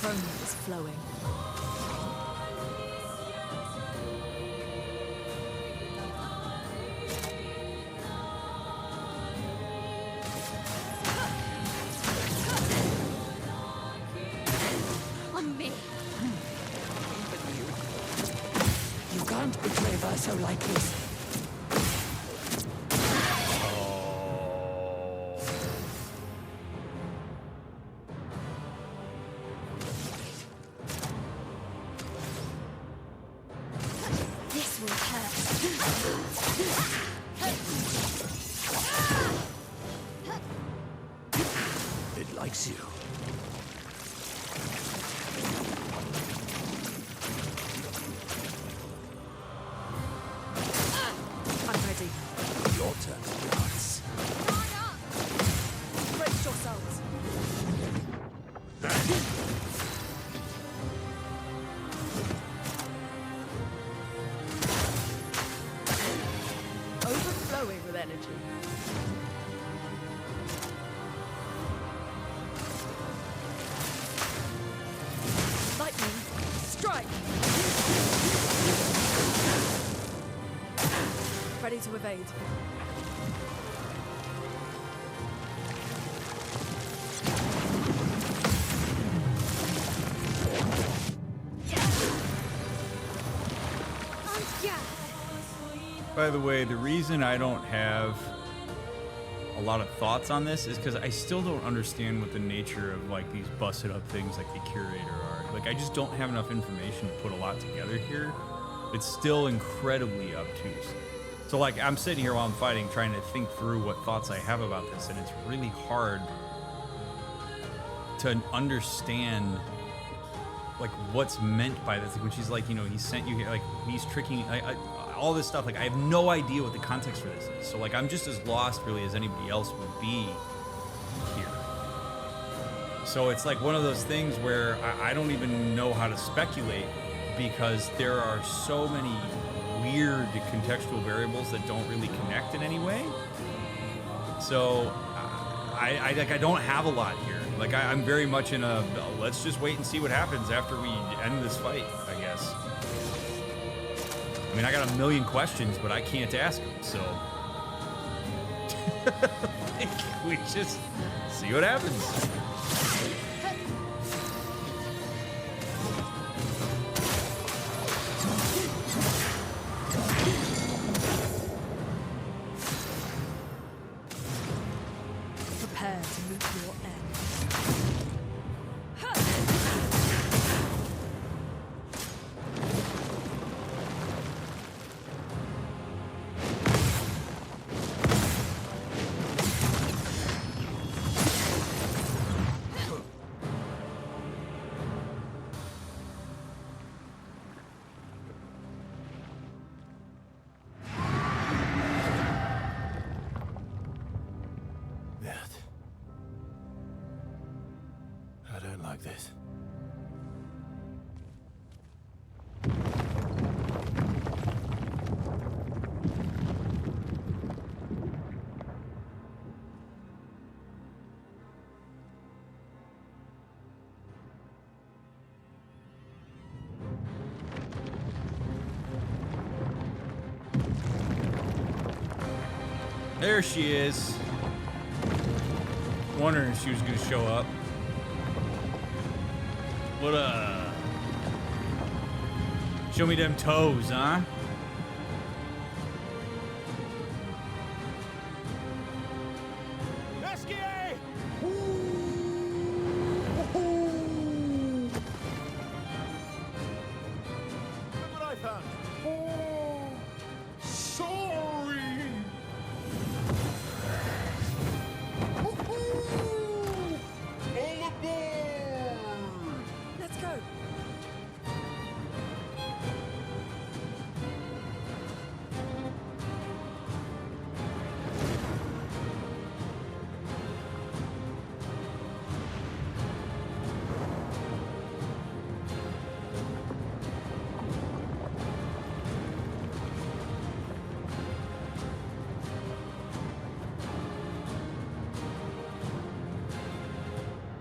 Chrome is flowing. On me. You can't betray Verso like this. This will hurt. It likes you. I'm ready. Your turn to dance. Brace yourselves. Overflowing with energy. Lightning, strike! Ready to evade. By the way, the reason I don't have a lot of thoughts on this is because I still don't understand what the nature of like these busted up things like the curator are. Like I just don't have enough information to put a lot together here. It's still incredibly obtuse. So like I'm sitting here while I'm fighting trying to think through what thoughts I have about this, and it's really hard to understand like what's meant by this. Like when she's like, you know, he sent you here, like he's tricking all this stuff. Like I have no idea what the context for this is. So like I'm just as lost really as anybody else would be here. So it's like one of those things where I don't even know how to speculate because there are so many weird contextual variables that don't really connect in any way. So I don't have a lot here. Like I'm very much in a let's just wait and see what happens after we end this fight, I guess. I mean, I got a million questions, but I can't ask them, so we just see what happens. Prepare to meet your end. I don't like this. There she is. Wondering if she was gonna show up. What show me them toes, huh? Look what I found. Sorry! All aboard! Let's go.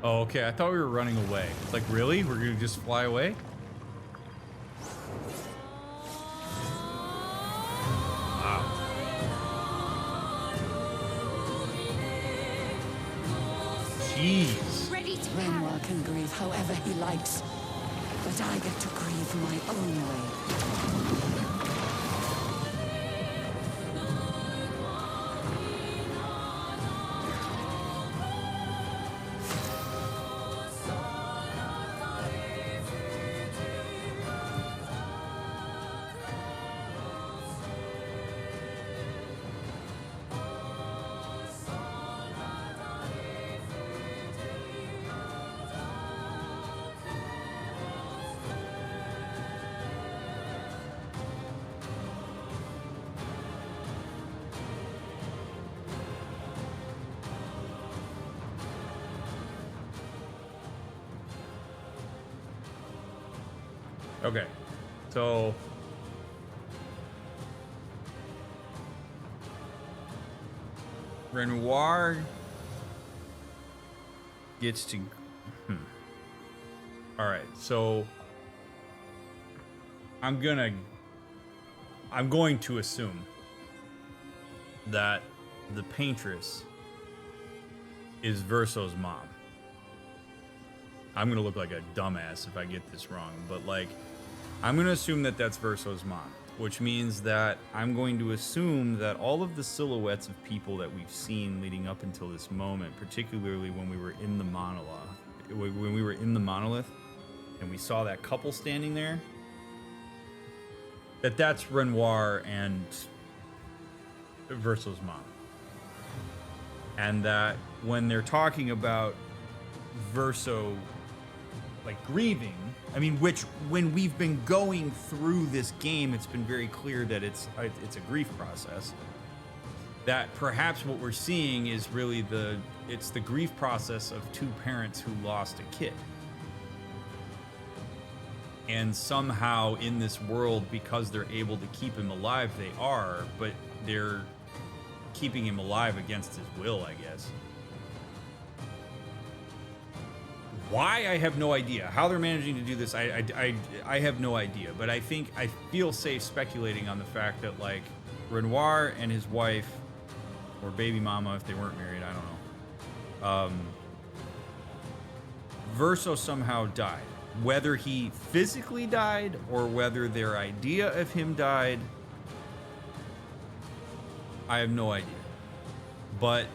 Oh, okay. I thought we were running away. It's like, really? We're gonna just fly away? Jeez. Ready to Renoir can grieve however he likes, but I get to grieve my own way. Okay, so Renoir gets to. All right, so I'm going to assume that the paintress is Verso's mom. I'm gonna look like a dumbass if I get this wrong, but like, I'm gonna assume that that's Verso's mom, which means that I'm going to assume that all of the silhouettes of people that we've seen leading up until this moment, particularly when we were in the monolith, and we saw that couple standing there, that's Renoir and Verso's mom. And that when they're talking about Verso like grieving, I mean, which when we've been going through this game, it's been very clear that it's a grief process. That perhaps what we're seeing is really the grief process of two parents who lost a kid. And somehow in this world, because they're able to keep him alive, they are, but they're keeping him alive against his will, I guess. Why, I have no idea. How they're managing to do this, I have no idea. But I feel safe speculating on the fact that, like, Renoir and his wife, or baby mama if they weren't married, I don't know. Verso somehow died. Whether he physically died or whether their idea of him died, I have no idea. But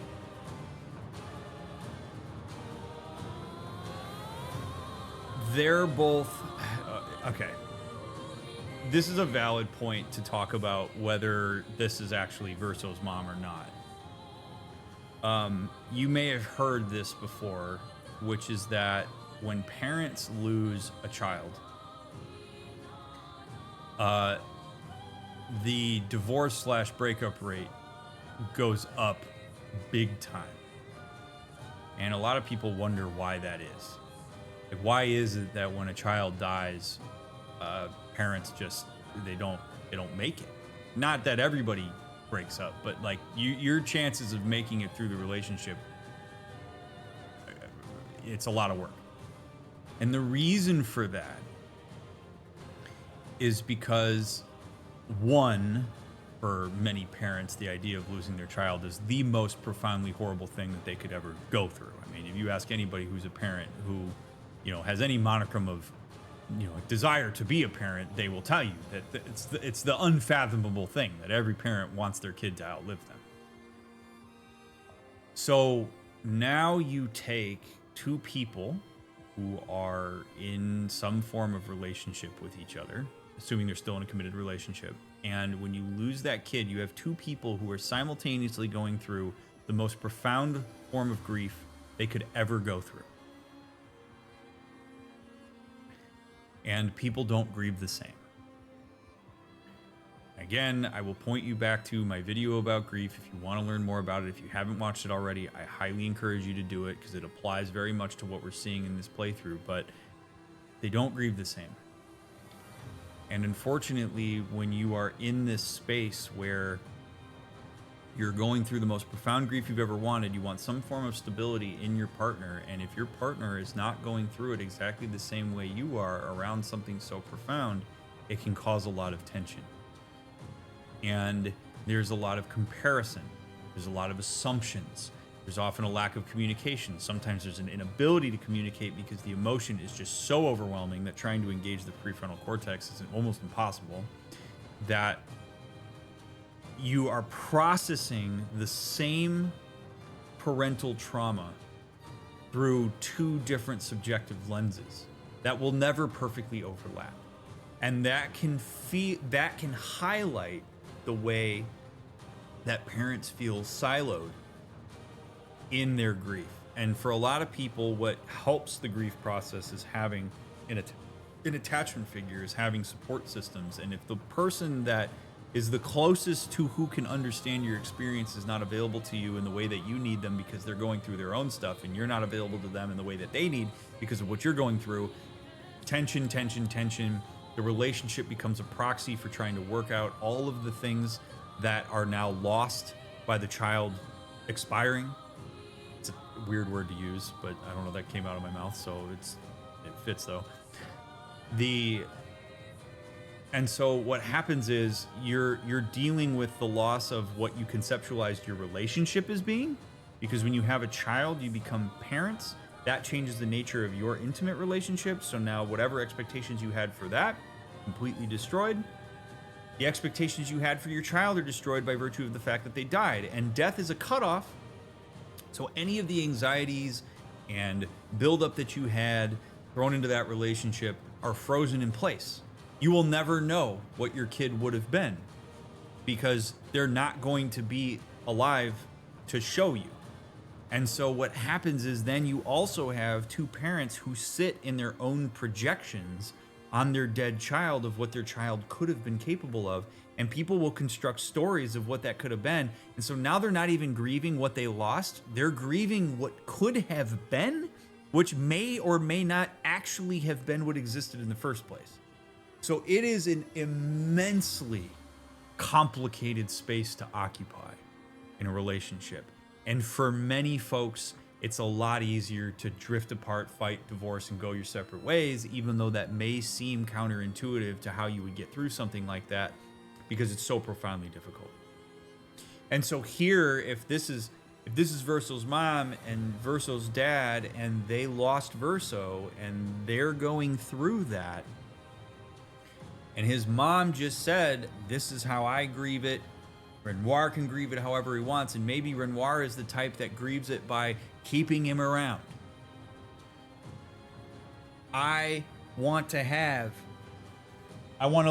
they're both okay. This is a valid point to talk about whether this is actually Verso's mom or not. You may have heard this before, which is that when parents lose a child, the divorce/breakup rate goes up big time. And a lot of people wonder why that is. Like, why is it that when a child dies, parents just, they don't make it? Not that everybody breaks up, but like your chances of making it through the relationship, it's a lot of work. And the reason for that is because, one, for many parents, the idea of losing their child is the most profoundly horrible thing that they could ever go through. I mean, if you ask anybody who's a parent who, you know, has any monicum of, you know, desire to be a parent, they will tell you that it's the unfathomable thing that every parent wants their kid to outlive them. So now you take two people who are in some form of relationship with each other, assuming they're still in a committed relationship, and when you lose that kid, you have two people who are simultaneously going through the most profound form of grief they could ever go through. And people don't grieve the same. Again, I will point you back to my video about grief if you want to learn more about it. If you haven't watched it already, I highly encourage you to do it because it applies very much to what we're seeing in this playthrough, but they don't grieve the same. And unfortunately, when you are in this space where you're going through the most profound grief you've ever wanted, you want some form of stability in your partner, and if your partner is not going through it exactly the same way you are around something so profound, it can cause a lot of tension. And there's a lot of comparison. There's a lot of assumptions. There's often a lack of communication. Sometimes there's an inability to communicate because the emotion is just so overwhelming that trying to engage the prefrontal cortex is almost impossible, that you are processing the same parental trauma through two different subjective lenses that will never perfectly overlap. And that can highlight the way that parents feel siloed in their grief. And for a lot of people, what helps the grief process is having an attachment figure, is having support systems. And if the person that is the closest to who can understand your experience is not available to you in the way that you need them because they're going through their own stuff, and you're not available to them in the way that they need because of what you're going through, tension. The relationship becomes a proxy for trying to work out all of the things that are now lost by the child expiring. It's a weird word to use, but I don't know, that came out of my mouth, so it fits though. And so what happens is you're dealing with the loss of what you conceptualized your relationship as being, because when you have a child, you become parents. That changes the nature of your intimate relationship. So now whatever expectations you had for that, completely destroyed. The expectations you had for your child are destroyed by virtue of the fact that they died. And death is a cutoff. So any of the anxieties and buildup that you had thrown into that relationship are frozen in place. You will never know what your kid would have been because they're not going to be alive to show you. And so what happens is then you also have two parents who sit in their own projections on their dead child of what their child could have been capable of. And people will construct stories of what that could have been. And so now they're not even grieving what they lost. They're grieving what could have been which may or may not actually have been what existed in the first place. So it is an immensely complicated space to occupy in a relationship. And for many folks, it's a lot easier to drift apart, fight, divorce, and go your separate ways, even though that may seem counterintuitive to how you would get through something like that, because it's so profoundly difficult. And so here, if this is Verso's mom and Verso's dad, and they lost Verso, and they're going through that, and his mom just said, this is how I grieve it. Renoir can grieve it however he wants, and maybe Renoir is the type that grieves it by keeping him around. I want to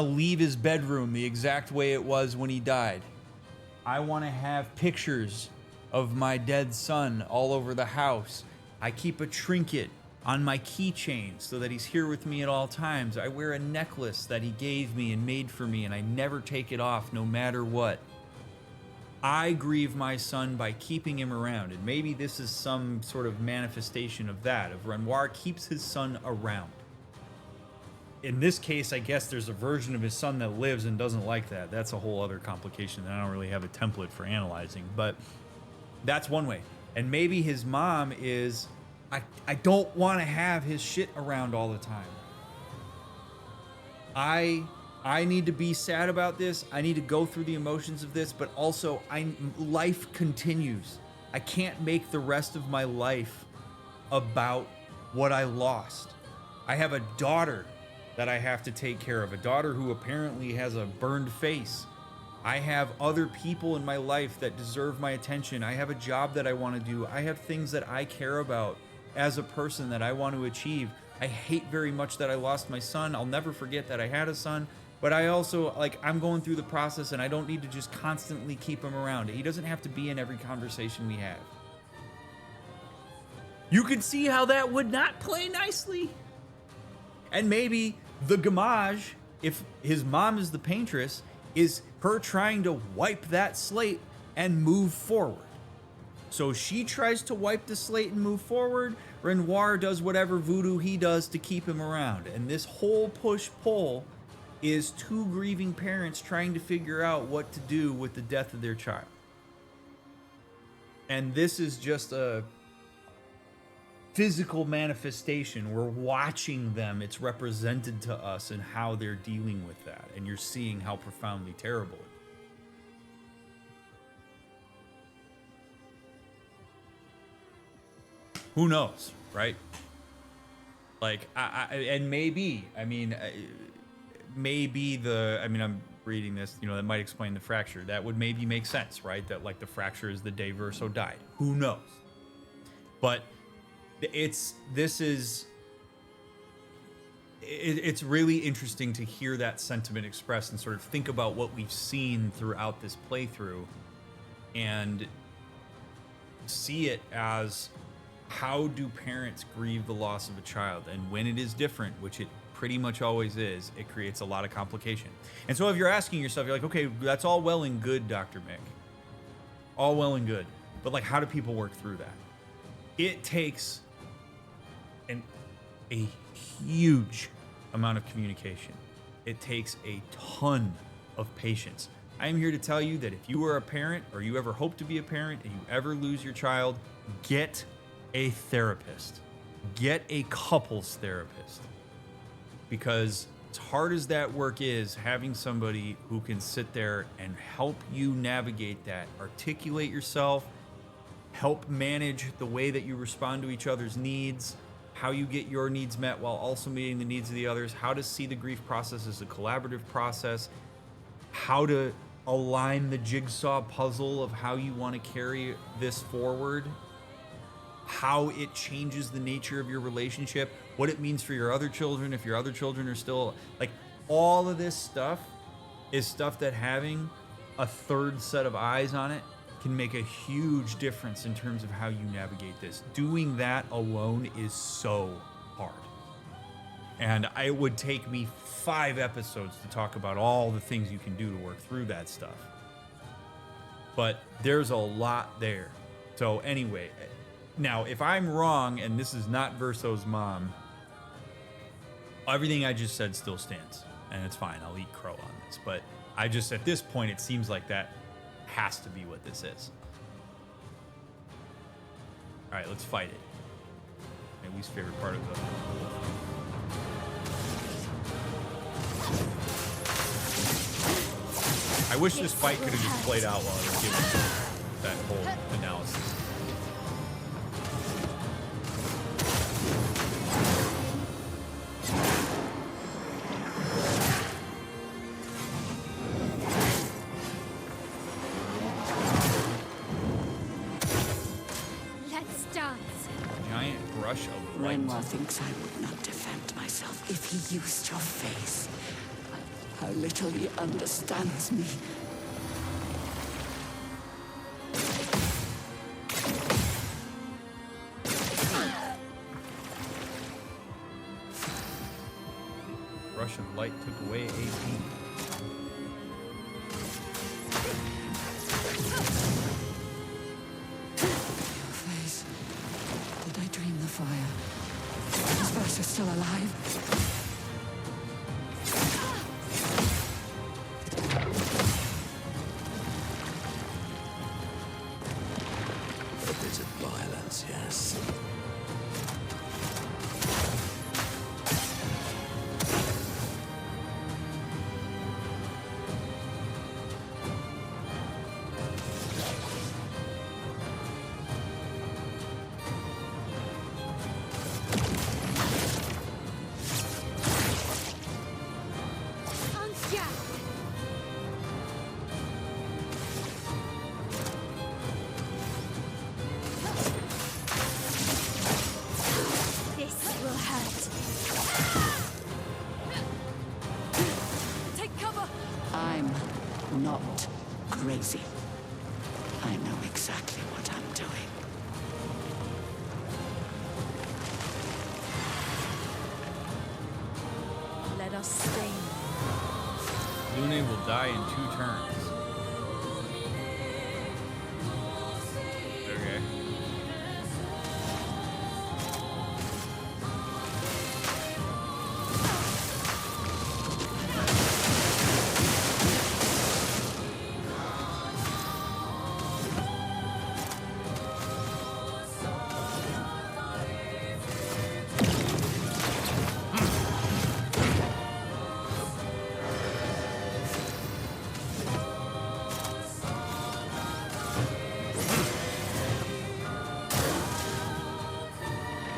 leave his bedroom the exact way it was when he died. I want to have pictures of my dead son all over the house. I keep a trinket on my keychain so that he's here with me at all times. I wear a necklace that he gave me and made for me, and I never take it off no matter what. I grieve my son by keeping him around, and maybe this is some sort of manifestation of that, of Renoir keeps his son around. In this case, I guess there's a version of his son that lives and doesn't like that. That's a whole other complication that I don't really have a template for analyzing, but that's one way. And maybe his mom is, I don't want to have his shit around all the time. I need to be sad about this. I need to go through the emotions of this, but also life continues. I can't make the rest of my life about what I lost. I have a daughter that I have to take care of, a daughter who apparently has a burned face. I have other people in my life that deserve my attention. I have a job that I want to do. I have things that I care about as a person that I want to achieve. I hate very much that I lost my son. I'll never forget that I had a son. But I also, I'm going through the process, and I don't need to just constantly keep him around. He doesn't have to be in every conversation we have. You can see how that would not play nicely. And maybe the Gommage, if his mom is the paintress, is her trying to wipe that slate and move forward. So she tries to wipe the slate and move forward. Renoir does whatever voodoo he does to keep him around. And this whole push-pull is two grieving parents trying to figure out what to do with the death of their child. And this is just a physical manifestation. We're watching them. It's represented to us and how they're dealing with that. And you're seeing how profoundly terrible it is. Who knows, right? And maybe, I'm reading this, that might explain the fracture. That would maybe make sense, right? That the fracture is the day Verso died. Who knows? But it's really interesting to hear that sentiment expressed and sort of think about what we've seen throughout this playthrough and see it as, how do parents grieve the loss of a child? And when it is different, which it pretty much always is, it creates a lot of complication. And so if you're asking yourself, you're like, okay, that's all well and good, DrMick. All well and good. But how do people work through that? It takes a huge amount of communication. It takes a ton of patience. I am here to tell you that if you are a parent, or you ever hope to be a parent, and you ever lose your child, get a therapist. Get a couples therapist. Because as hard as that work is, having somebody who can sit there and help you navigate that, articulate yourself, help manage the way that you respond to each other's needs, how you get your needs met while also meeting the needs of the others, how to see the grief process as a collaborative process, how to align the jigsaw puzzle of how you want to carry this forward, how it changes the nature of your relationship, what it means for your other children, if your other children are still, all of this stuff is stuff that having a third set of eyes on it can make a huge difference in terms of how you navigate this. Doing that alone is so hard. And it would take me 5 episodes to talk about all the things you can do to work through that stuff. But there's a lot there. So anyway, Now, if I'm wrong and this is not Verso's mom, everything I just said still stands, and it's fine. I'll eat crow on this, but I just, at this point, it seems like that has to be what this is. All right, let's fight it. My least favorite part of the I wish this fight could have just played out while I was doing that whole analysis. Let's dance. Giant brush of light. Renoir thinks I would not defend myself if he used your face. How little he understands me. Rush of light took away 18. Your face. Did I dream the fire? Is Versa still alive? A bit of violence, yes. This will hurt. Take cover! I'm not crazy. I know exactly what I'm doing. Let us stay. Lune will die in 2 turns. Okay.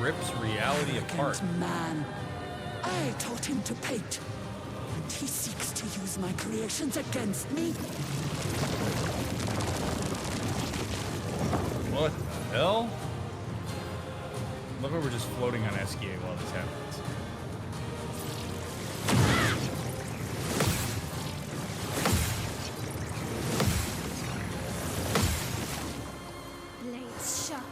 Rips reality apart. Arrogant man. I taught him to paint. And he seeks to use my creations against me. What the hell? Look how we're just floating on SKA while this happens. Blades sharpened.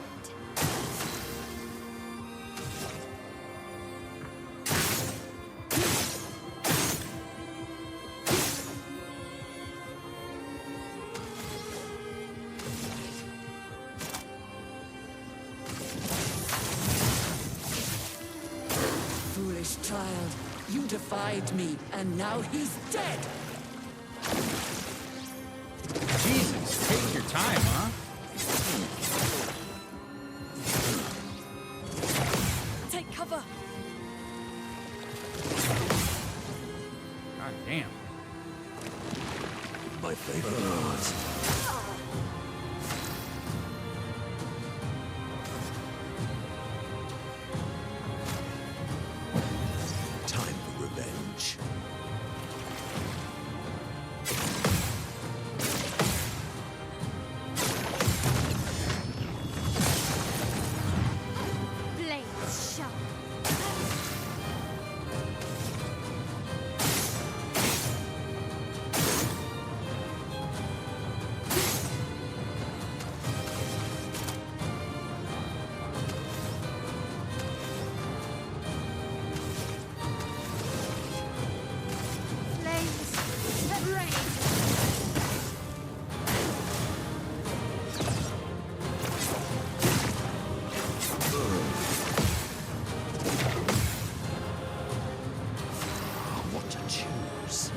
Foolish child, you defied me, and now he's dead. Jesus, take your time, huh? Take cover! God damn. My favorite part. Time for revenge. Blades sharp. choose.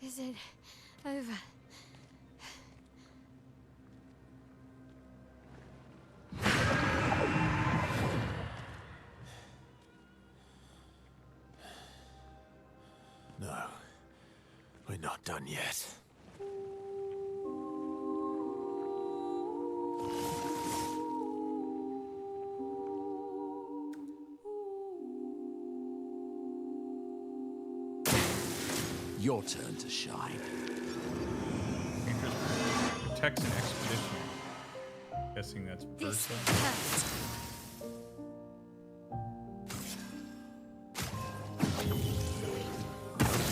Is it over? No, we're not done yet. Your turn to shine. Protects an expedition. Guessing that's This Bertha. hurts.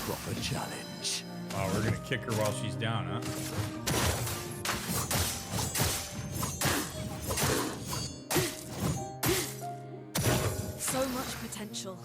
Proper challenge. Oh, we're gonna kick her while she's down, huh? So much potential.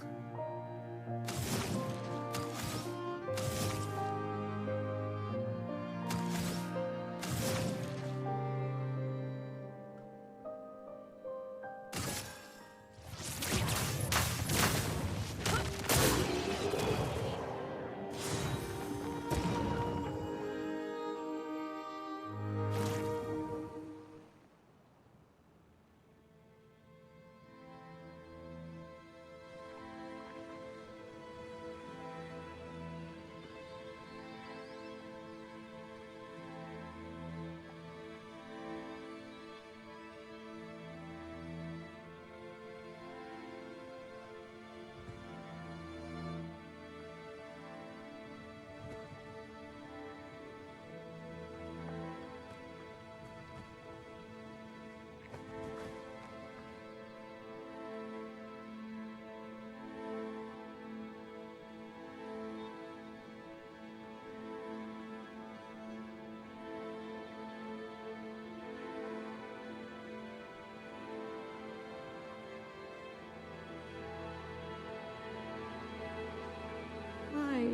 Why?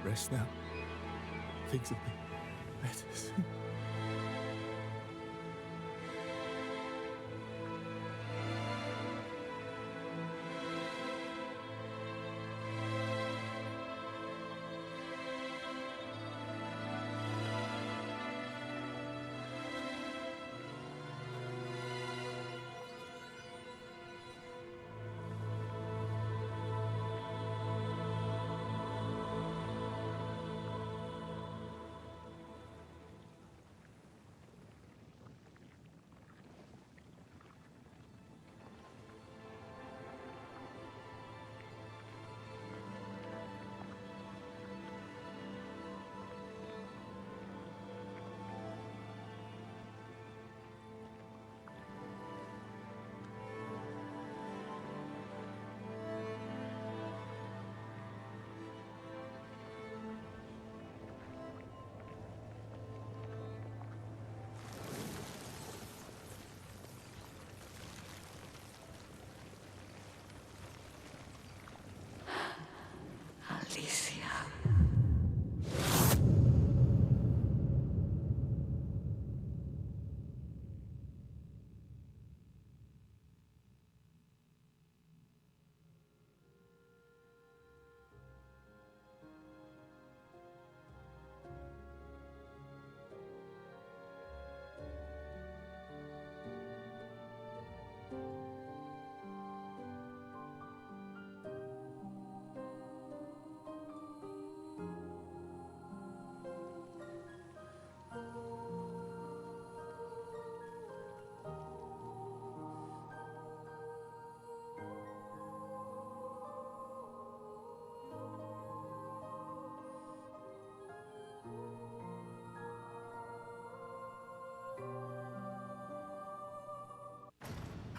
Rest now. Things will be better soon.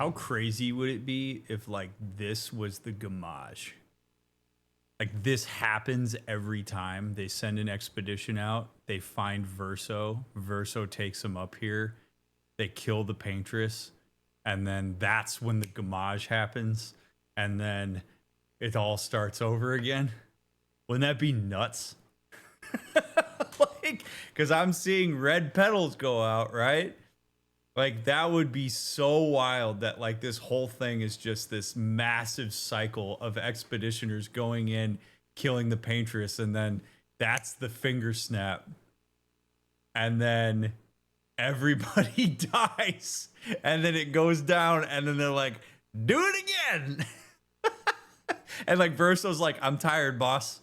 How crazy would it be if like this was the Gommage? Like this happens every time they send an expedition out. They find Verso. Verso takes them up here. They kill the Paintress. And then that's when the Gommage happens. And then it all starts over again. Wouldn't that be nuts? Like, because I'm seeing red petals go out, right? Like that would be so wild that like this whole thing is just this massive cycle of expeditioners going in, killing the Paintress, and then that's the finger snap. And then everybody dies. And then it goes down, and then they're like, do it again. And like Verso's like, I'm tired, boss.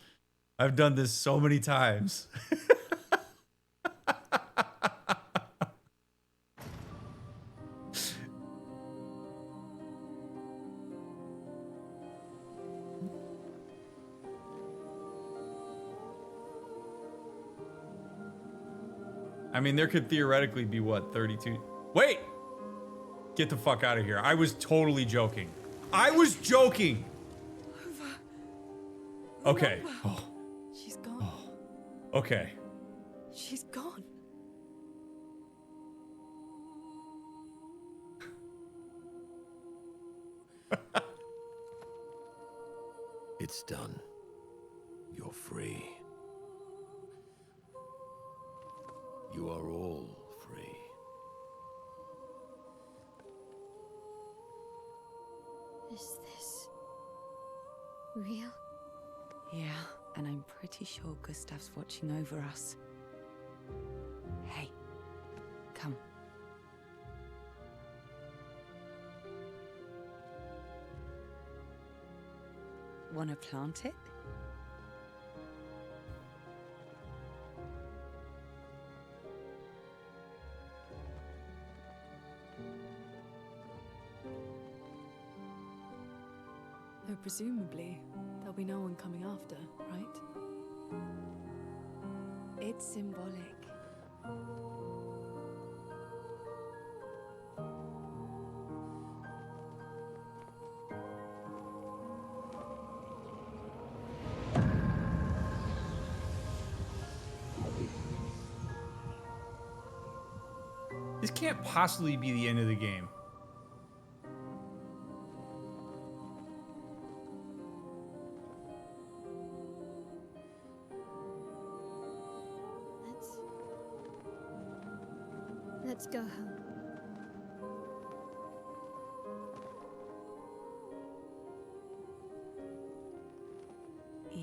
I've done this so many times. I mean, there could theoretically be, what, 32? Wait! Get the fuck out of here. I was totally joking. I was joking! Okay. Oh. She's gone. Oh. Okay. She's gone. It's done. You're free. You are all free. Is this real? Yeah, and I'm pretty sure Gustav's watching over us. Hey, come. Wanna plant it? Though presumably, there'll be no one coming after, right? It's symbolic. This can't possibly be the end of the game. Let's go home. Yeah.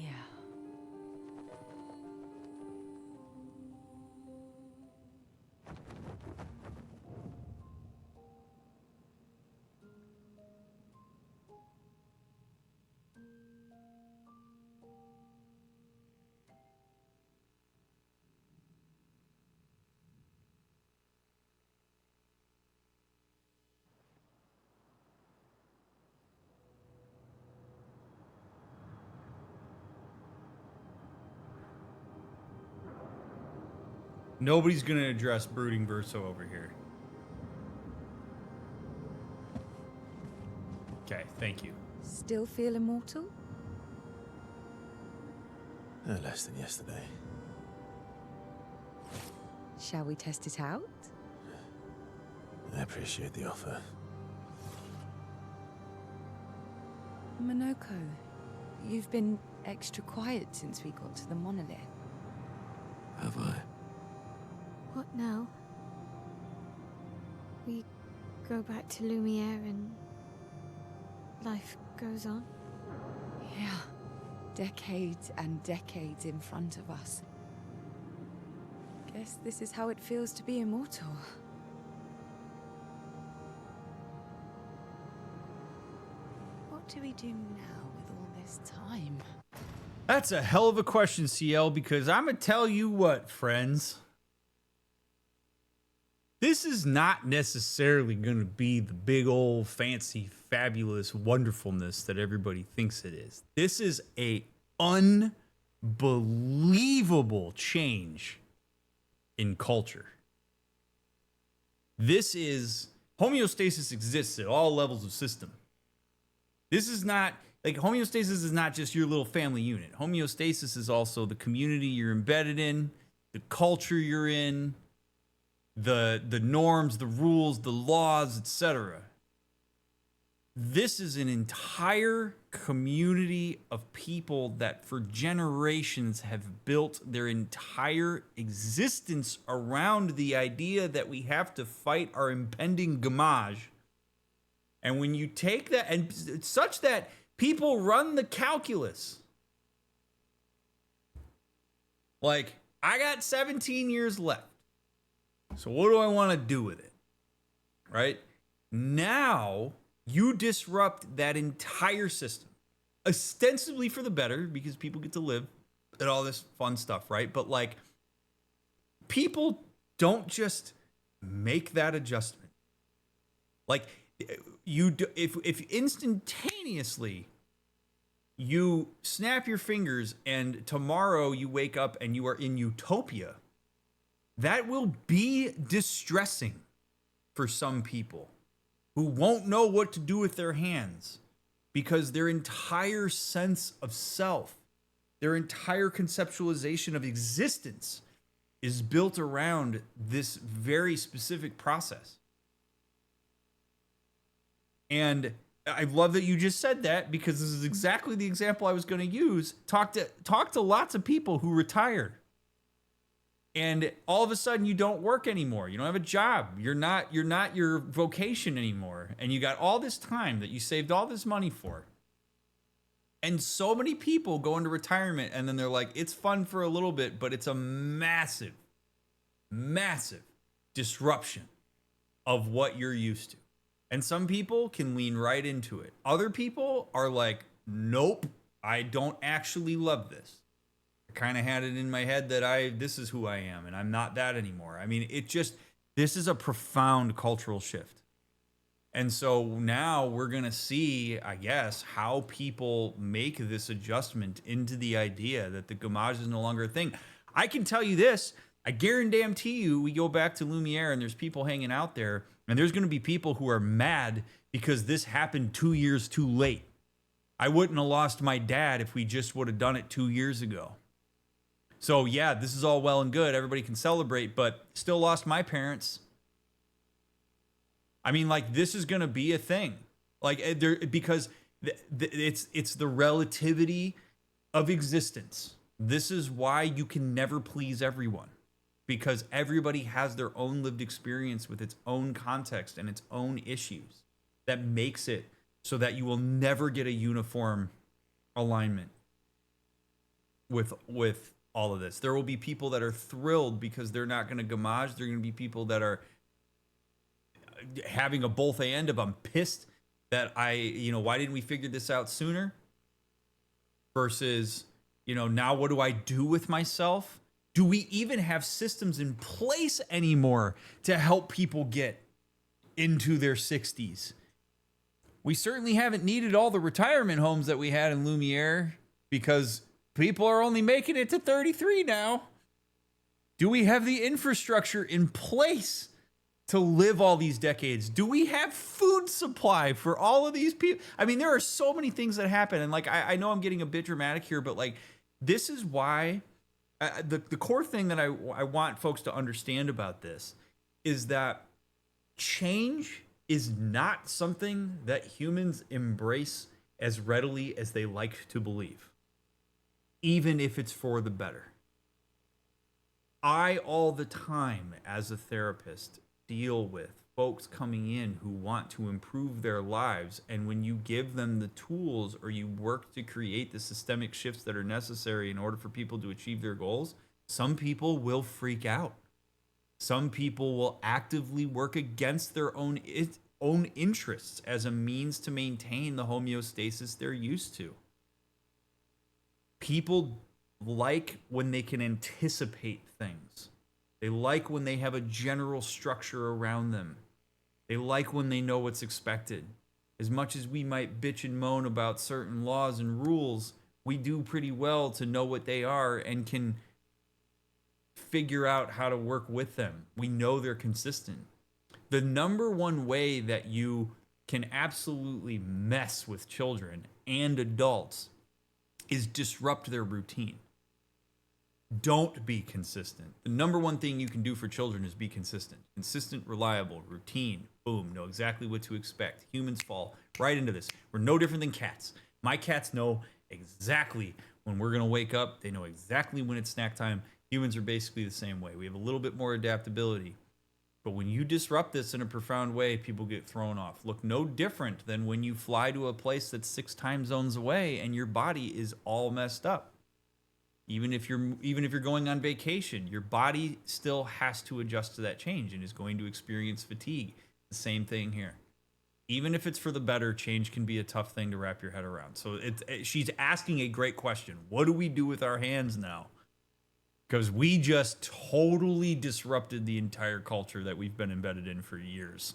Nobody's going to address brooding Verso over here. Okay, thank you. Still feel immortal? No less than yesterday. Shall we test it out? I appreciate the offer. Monoko, you've been extra quiet since we got to the monolith. Have I? What now? We go back to Lumiere and life goes on? Yeah. Decades and decades in front of us. Guess this is how it feels to be immortal. What do we do now with all this time? That's a hell of a question, CL, because I'm going to tell you what, friends. This is not necessarily going to be the big old fancy, fabulous wonderfulness that everybody thinks it is. This is a unbelievable change in culture. This is homeostasis exists at all levels of system. This is not like homeostasis is not just your little family unit. Homeostasis is also the community you're embedded in, the culture you're in, the norms, the rules, the laws, etc. This is an entire community of people that for generations have built their entire existence around the idea that we have to fight our impending Gommage. And when you take that, and it's such that people run the calculus. Like, I got 17 years left. So what do I want to do with it? Right? Now, you disrupt that entire system. Ostensibly for the better, because people get to live and all this fun stuff, right? But like, people don't just make that adjustment. Like, you do, if instantaneously you snap your fingers and tomorrow you wake up and you are in utopia, that will be distressing for some people who won't know what to do with their hands because their entire sense of self, their entire conceptualization of existence is built around this very specific process. And I love that you just said that, because this is exactly the example I was going to use. Talk to lots of people who retired, and all of a sudden you don't work anymore. You don't have a job. You're not your vocation anymore. And you got all this time that you saved all this money for. And so many people go into retirement and then they're like, it's fun for a little bit, but it's a massive, massive disruption of what you're used to. And some people can lean right into it. Other people are like, nope, I don't actually love this. Kind of had it in my head that this is who I am and I'm not that anymore. I mean, this is a profound cultural shift. And so now we're going to see, I guess, how people make this adjustment into the idea that the Gommage is no longer a thing. I can tell you this, I guarantee you, we go back to Lumiere and there's people hanging out there, and there's going to be people who are mad because this happened 2 years too late. I wouldn't have lost my dad if we just would have done it 2 years ago. So yeah, this is all well and good. Everybody can celebrate, but still lost my parents. I mean, like, this is going to be a thing. Like, because it's the relativity of existence. This is why you can never please everyone, because everybody has their own lived experience with its own context and its own issues that makes it so that you will never get a uniform alignment with all of this. There will be people that are thrilled because they're not going to Gommage. There are going to be people that are having a both and of, I'm pissed that why didn't we figure this out sooner? Versus, now what do I do with myself? Do we even have systems in place anymore to help people get into their 60s? We certainly haven't needed all the retirement homes that we had in Lumiere, because people are only making it to 33 now. Do we have the infrastructure in place to live all these decades? Do we have food supply for all of these people? I mean, there are so many things that happen. And like, I know I'm getting a bit dramatic here, but like, this is why the core thing that I want folks to understand about this is that change is not something that humans embrace as readily as they like to believe, even if it's for the better. I, all the time as a therapist, deal with folks coming in who want to improve their lives, and when you give them the tools or you work to create the systemic shifts that are necessary in order for people to achieve their goals, some people will freak out. Some people will actively work against their own interests as a means to maintain the homeostasis they're used to. People like when they can anticipate things. They like when they have a general structure around them. They like when they know what's expected. As much as we might bitch and moan about certain laws and rules, we do pretty well to know what they are and can figure out how to work with them. We know they're consistent. The number one way that you can absolutely mess with children and adults is disrupt their routine. Don't be consistent. The number one thing you can do for children is be consistent. Consistent, reliable, routine. Boom, know exactly what to expect. Humans fall right into this. We're no different than cats. My cats know exactly when we're going to wake up. They know exactly when it's snack time. Humans are basically the same way. We have a little bit more adaptability. But when you disrupt this in a profound way, people get thrown off. Look no different than when you fly to a place that's 6 time zones away and your body is all messed up. Even if you're going on vacation, your body still has to adjust to that change and is going to experience fatigue. The same thing here. Even if it's for the better, change can be a tough thing to wrap your head around. So she's asking a great question. What do we do with our hands now? Because we just totally disrupted the entire culture that we've been embedded in for years.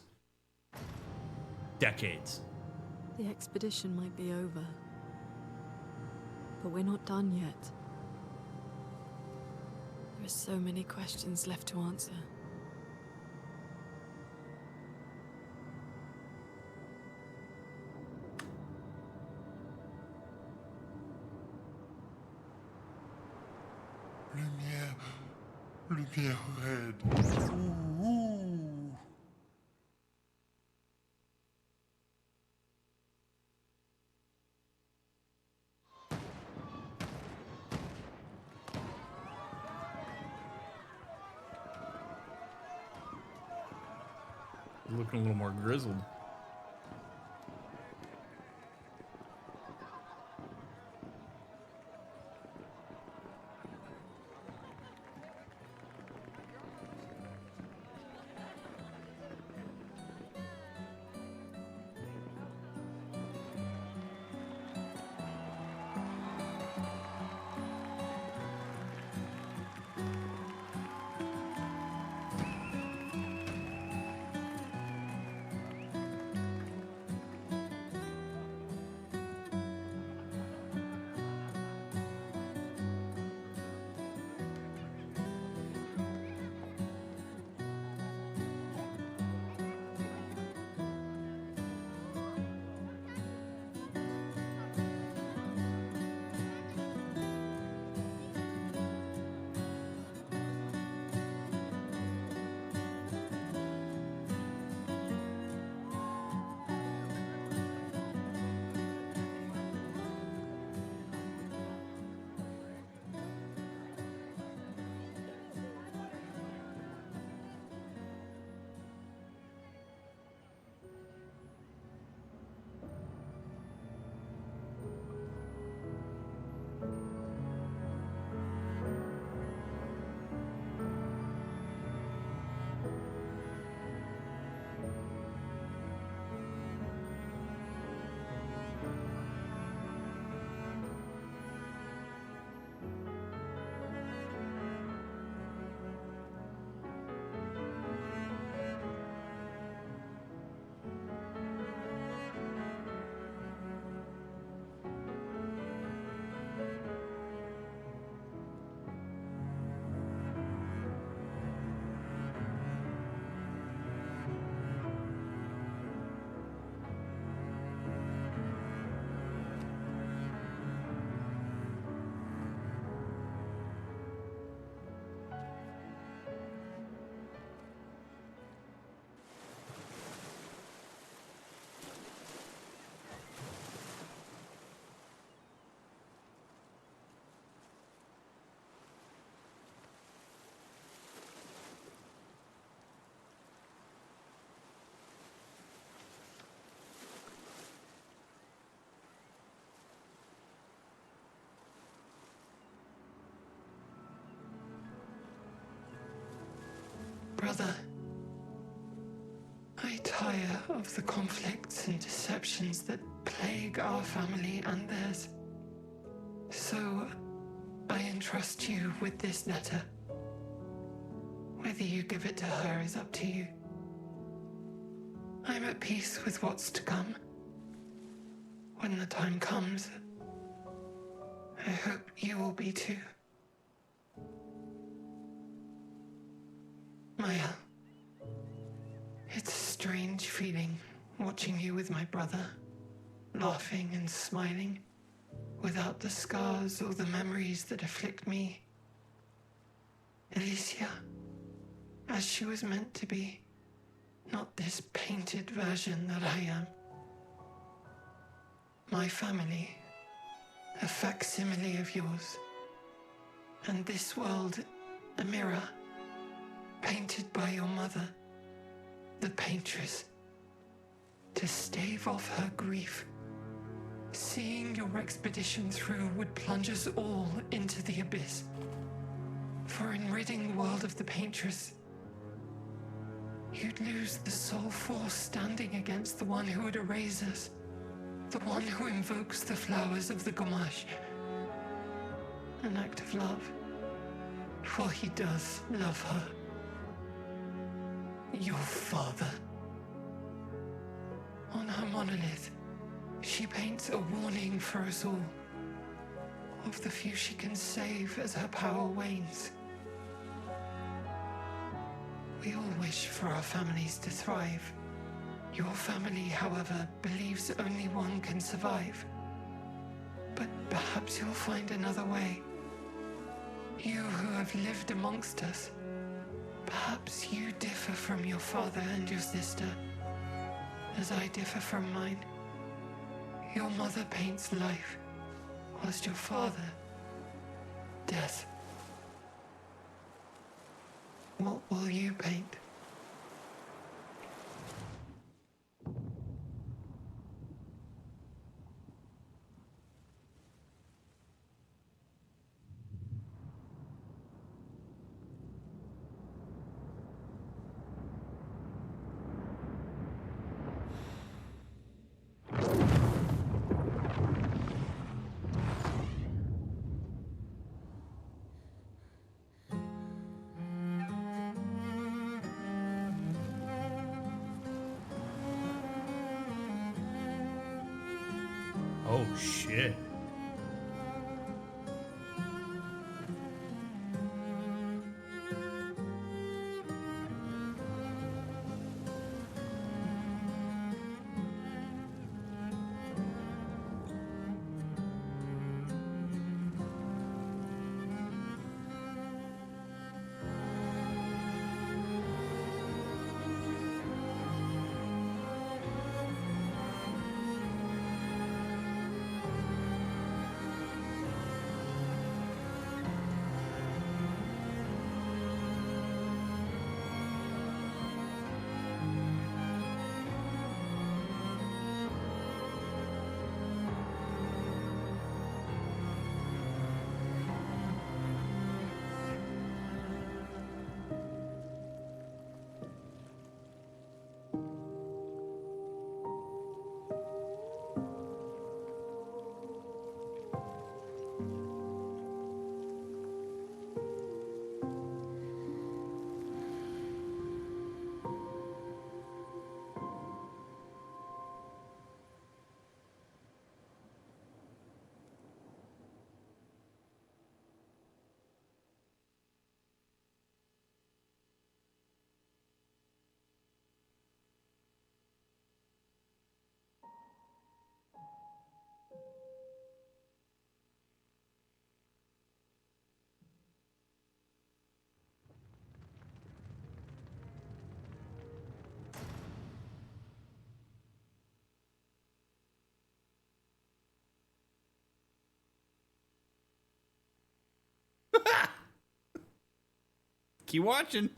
Decades. The expedition might be over, but we're not done yet. There are so many questions left to answer. Lumière red. Looking a little more grizzled. Brother, I tire of the conflicts and deceptions that plague our family and theirs. So, I entrust you with this letter. Whether you give it to her is up to you. I'm at peace with what's to come. When the time comes, I hope you will be too. Maya, It's a strange feeling watching you with my brother, laughing and smiling, without the scars or the memories that afflict me. Alicia, as she was meant to be, not this painted version that I am. My family, a facsimile of yours, and this world, a mirror, painted by your mother, the paintress, to stave off her grief. Seeing your expedition through would plunge us all into the abyss. For in ridding the world of the paintress, you'd lose the sole force standing against the one who would erase us, the one who invokes the flowers of the Gommage. An act of love, for he does love her. Your father. On her monolith, she paints a warning for us all, of the few she can save as her power wanes. We all wish for our families to thrive. Your family, however, believes only one can survive. But perhaps you'll find another way. You who have lived amongst us, perhaps you differ from your father and your sister, as I differ from mine. Your mother paints life, whilst your father, death. What will you paint? Oh shit. Keep watching.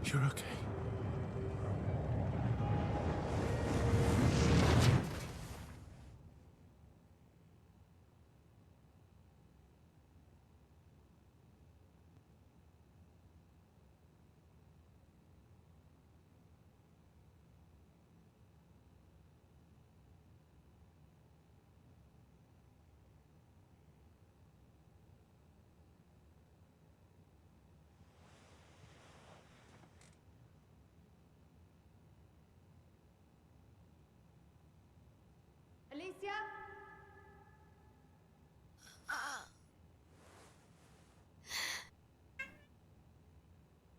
You're okay. Alicia?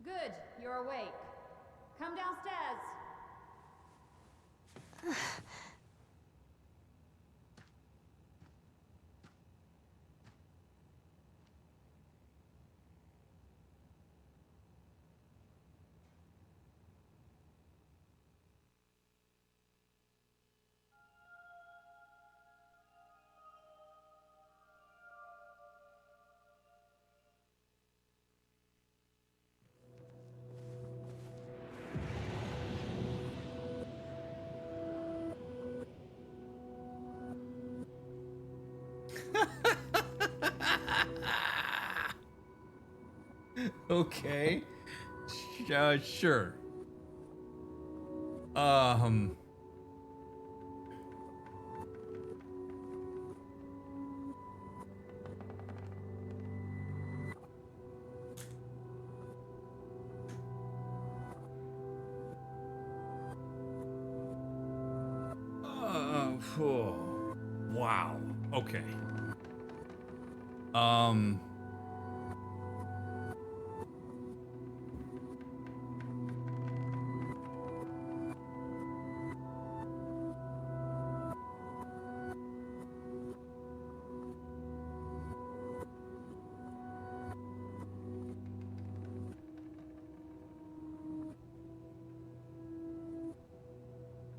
Good, you're awake. Come downstairs. Okay. Sure. Phew. Wow. Okay.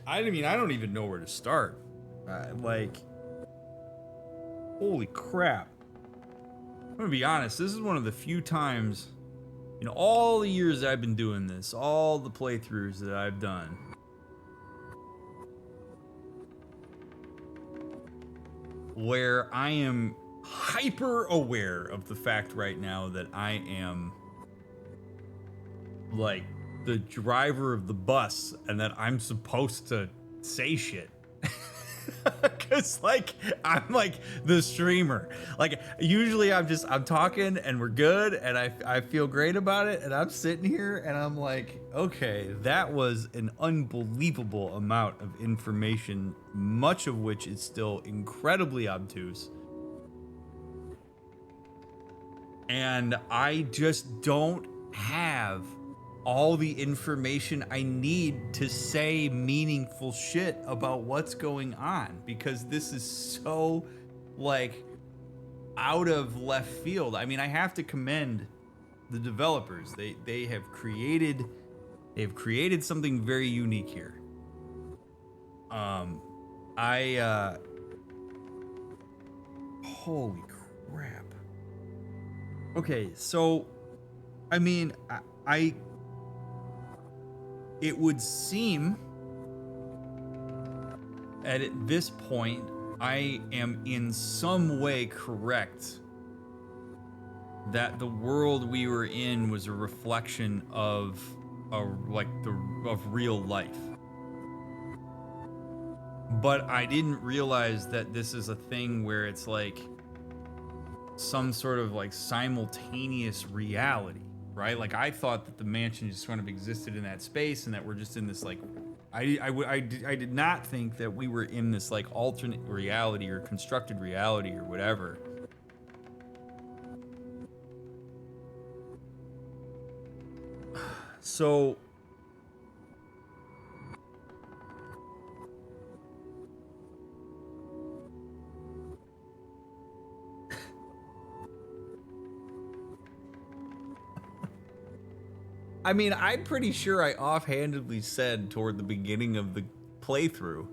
I mean, I don't even know where to start. Like, holy crap. I'm gonna be honest, this is one of the few times, in all the years that I've been doing this, all the playthroughs that I've done, where I am hyper aware of the fact right now that I am, like, the driver of the bus and that I'm supposed to say shit. Cause like I'm like the streamer. Like usually I'm talking and we're good and I feel great about it and I'm sitting here and I'm like, okay, that was an unbelievable amount of information, much of which is still incredibly obtuse. And I just don't have all the information I need to say meaningful shit about what's going on, because this is so like out of left field. I mean, I have to commend the developers. They've created something very unique here. Holy crap. Okay, so I mean, it would seem at this point I am in some way correct that the world we were in was a reflection of real life. But I didn't realize that this is a thing where it's like some sort of like simultaneous reality. Right? Like I thought that the mansion just kind of existed in that space and that we're just in this like, I did not think that we were in this like alternate reality or constructed reality or whatever. So I mean, I'm pretty sure I offhandedly said toward the beginning of the playthrough,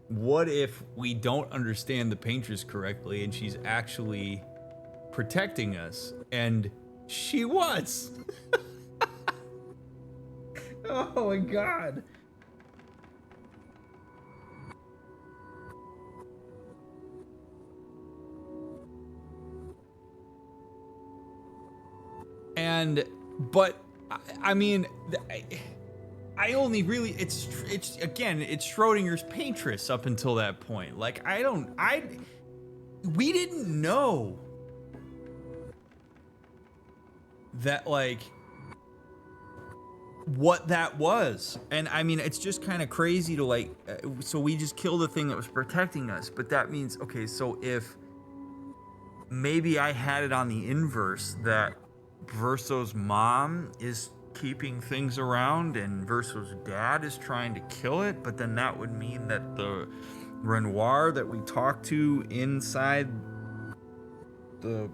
what if we don't understand the paintress correctly and she's actually protecting us? And she was. Oh my god. But I mean, I only really, it's again, it's Schrodinger's paintress up until that point. Like, we didn't know that, like, what that was. And I mean, it's just kind of crazy to like, so we just killed the thing that was protecting us, but that means, okay, so if maybe I had it on the inverse, that Verso's mom is keeping things around and Verso's dad is trying to kill it, but then that would mean that the Renoir that we talked to inside the,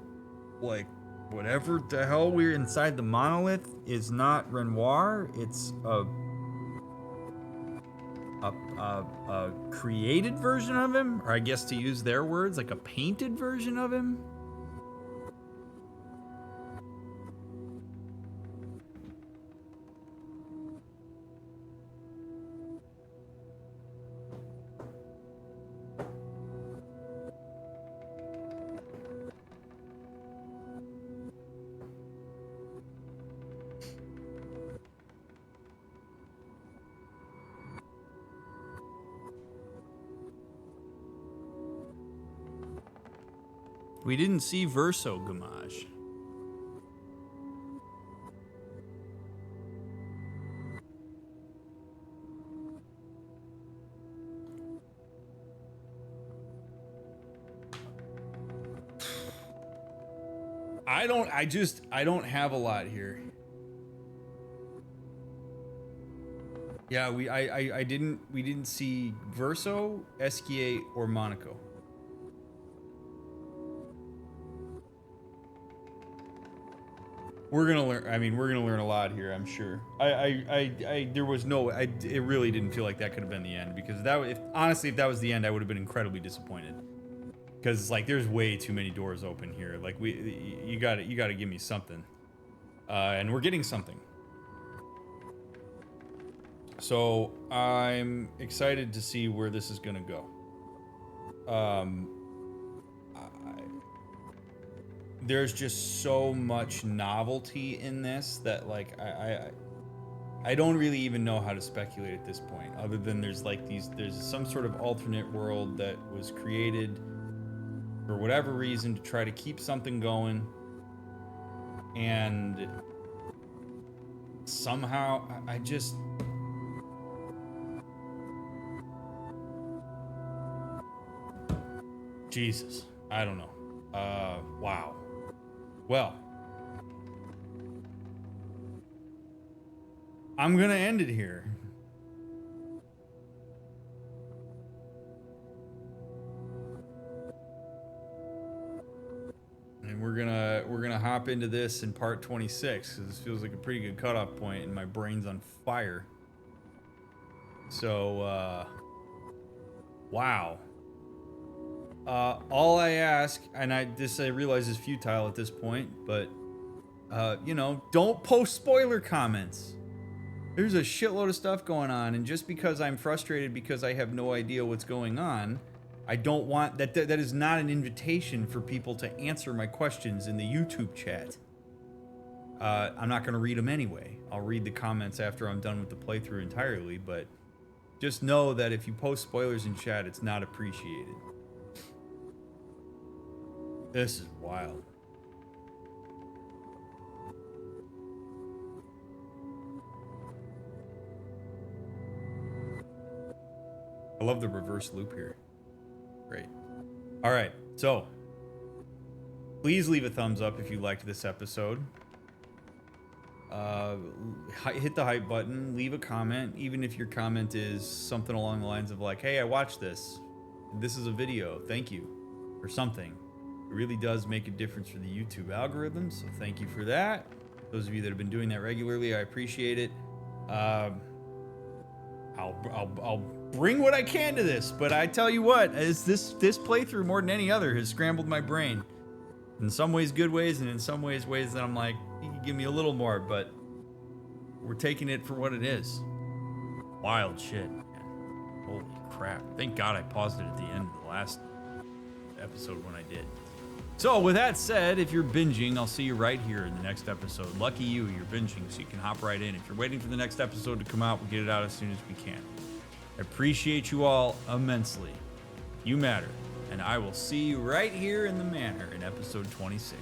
like, whatever the hell we're inside the monolith is not Renoir, it's a created version of him, or I guess to use their words, like a painted version of him. We didn't see Verso, Gommage. I don't have a lot here. Yeah, we didn't see Verso, Esquier, or Monaco. We're gonna learn. I mean, we're gonna learn a lot here, I'm sure. There was no. It really didn't feel like that could have been the end, because honestly, if that was the end, I would have been incredibly disappointed. Because like, there's way too many doors open here. Like you gotta give me something, and we're getting something. So I'm excited to see where this is gonna go. There's just so much novelty in this that like I don't really even know how to speculate at this point, other than there's some sort of alternate world that was created for whatever reason to try to keep something going, and somehow I just Jesus, I don't know. Wow. Well, I'm gonna end it here. And we're gonna hop into this in part 26, because this feels like a pretty good cutoff point, and my brain's on fire. So, wow. All I ask, and I realize is futile at this point, but, you know, don't post spoiler comments. There's a shitload of stuff going on, and just because I'm frustrated because I have no idea what's going on, I don't want, that is not an invitation for people to answer my questions in the YouTube chat. I'm not going to read them anyway. I'll read the comments after I'm done with the playthrough entirely, but just know that if you post spoilers in chat, it's not appreciated. This is wild. I love the reverse loop here. Great. All right, so please leave a thumbs up if you liked this episode. Hit the hype button, leave a comment, even if your comment is something along the lines of like, hey, I watched this. This is a video, thank you, or something. It really does make a difference for the YouTube algorithm, so thank you for that. Those of you that have been doing that regularly, I appreciate it. I'll bring what I can to this, but I tell you what, this playthrough more than any other has scrambled my brain. In some ways good ways, and in some ways that I'm like, you can give me a little more, but we're taking it for what it is. Wild shit, man. Holy crap. Thank God I paused it at the end of the last episode when I did. So with that said, if you're binging, I'll see you right here in the next episode. Lucky you, you're binging, so you can hop right in. If you're waiting for the next episode to come out, we'll get it out as soon as we can. I appreciate you all immensely. You matter. And I will see you right here in the manor in episode 26.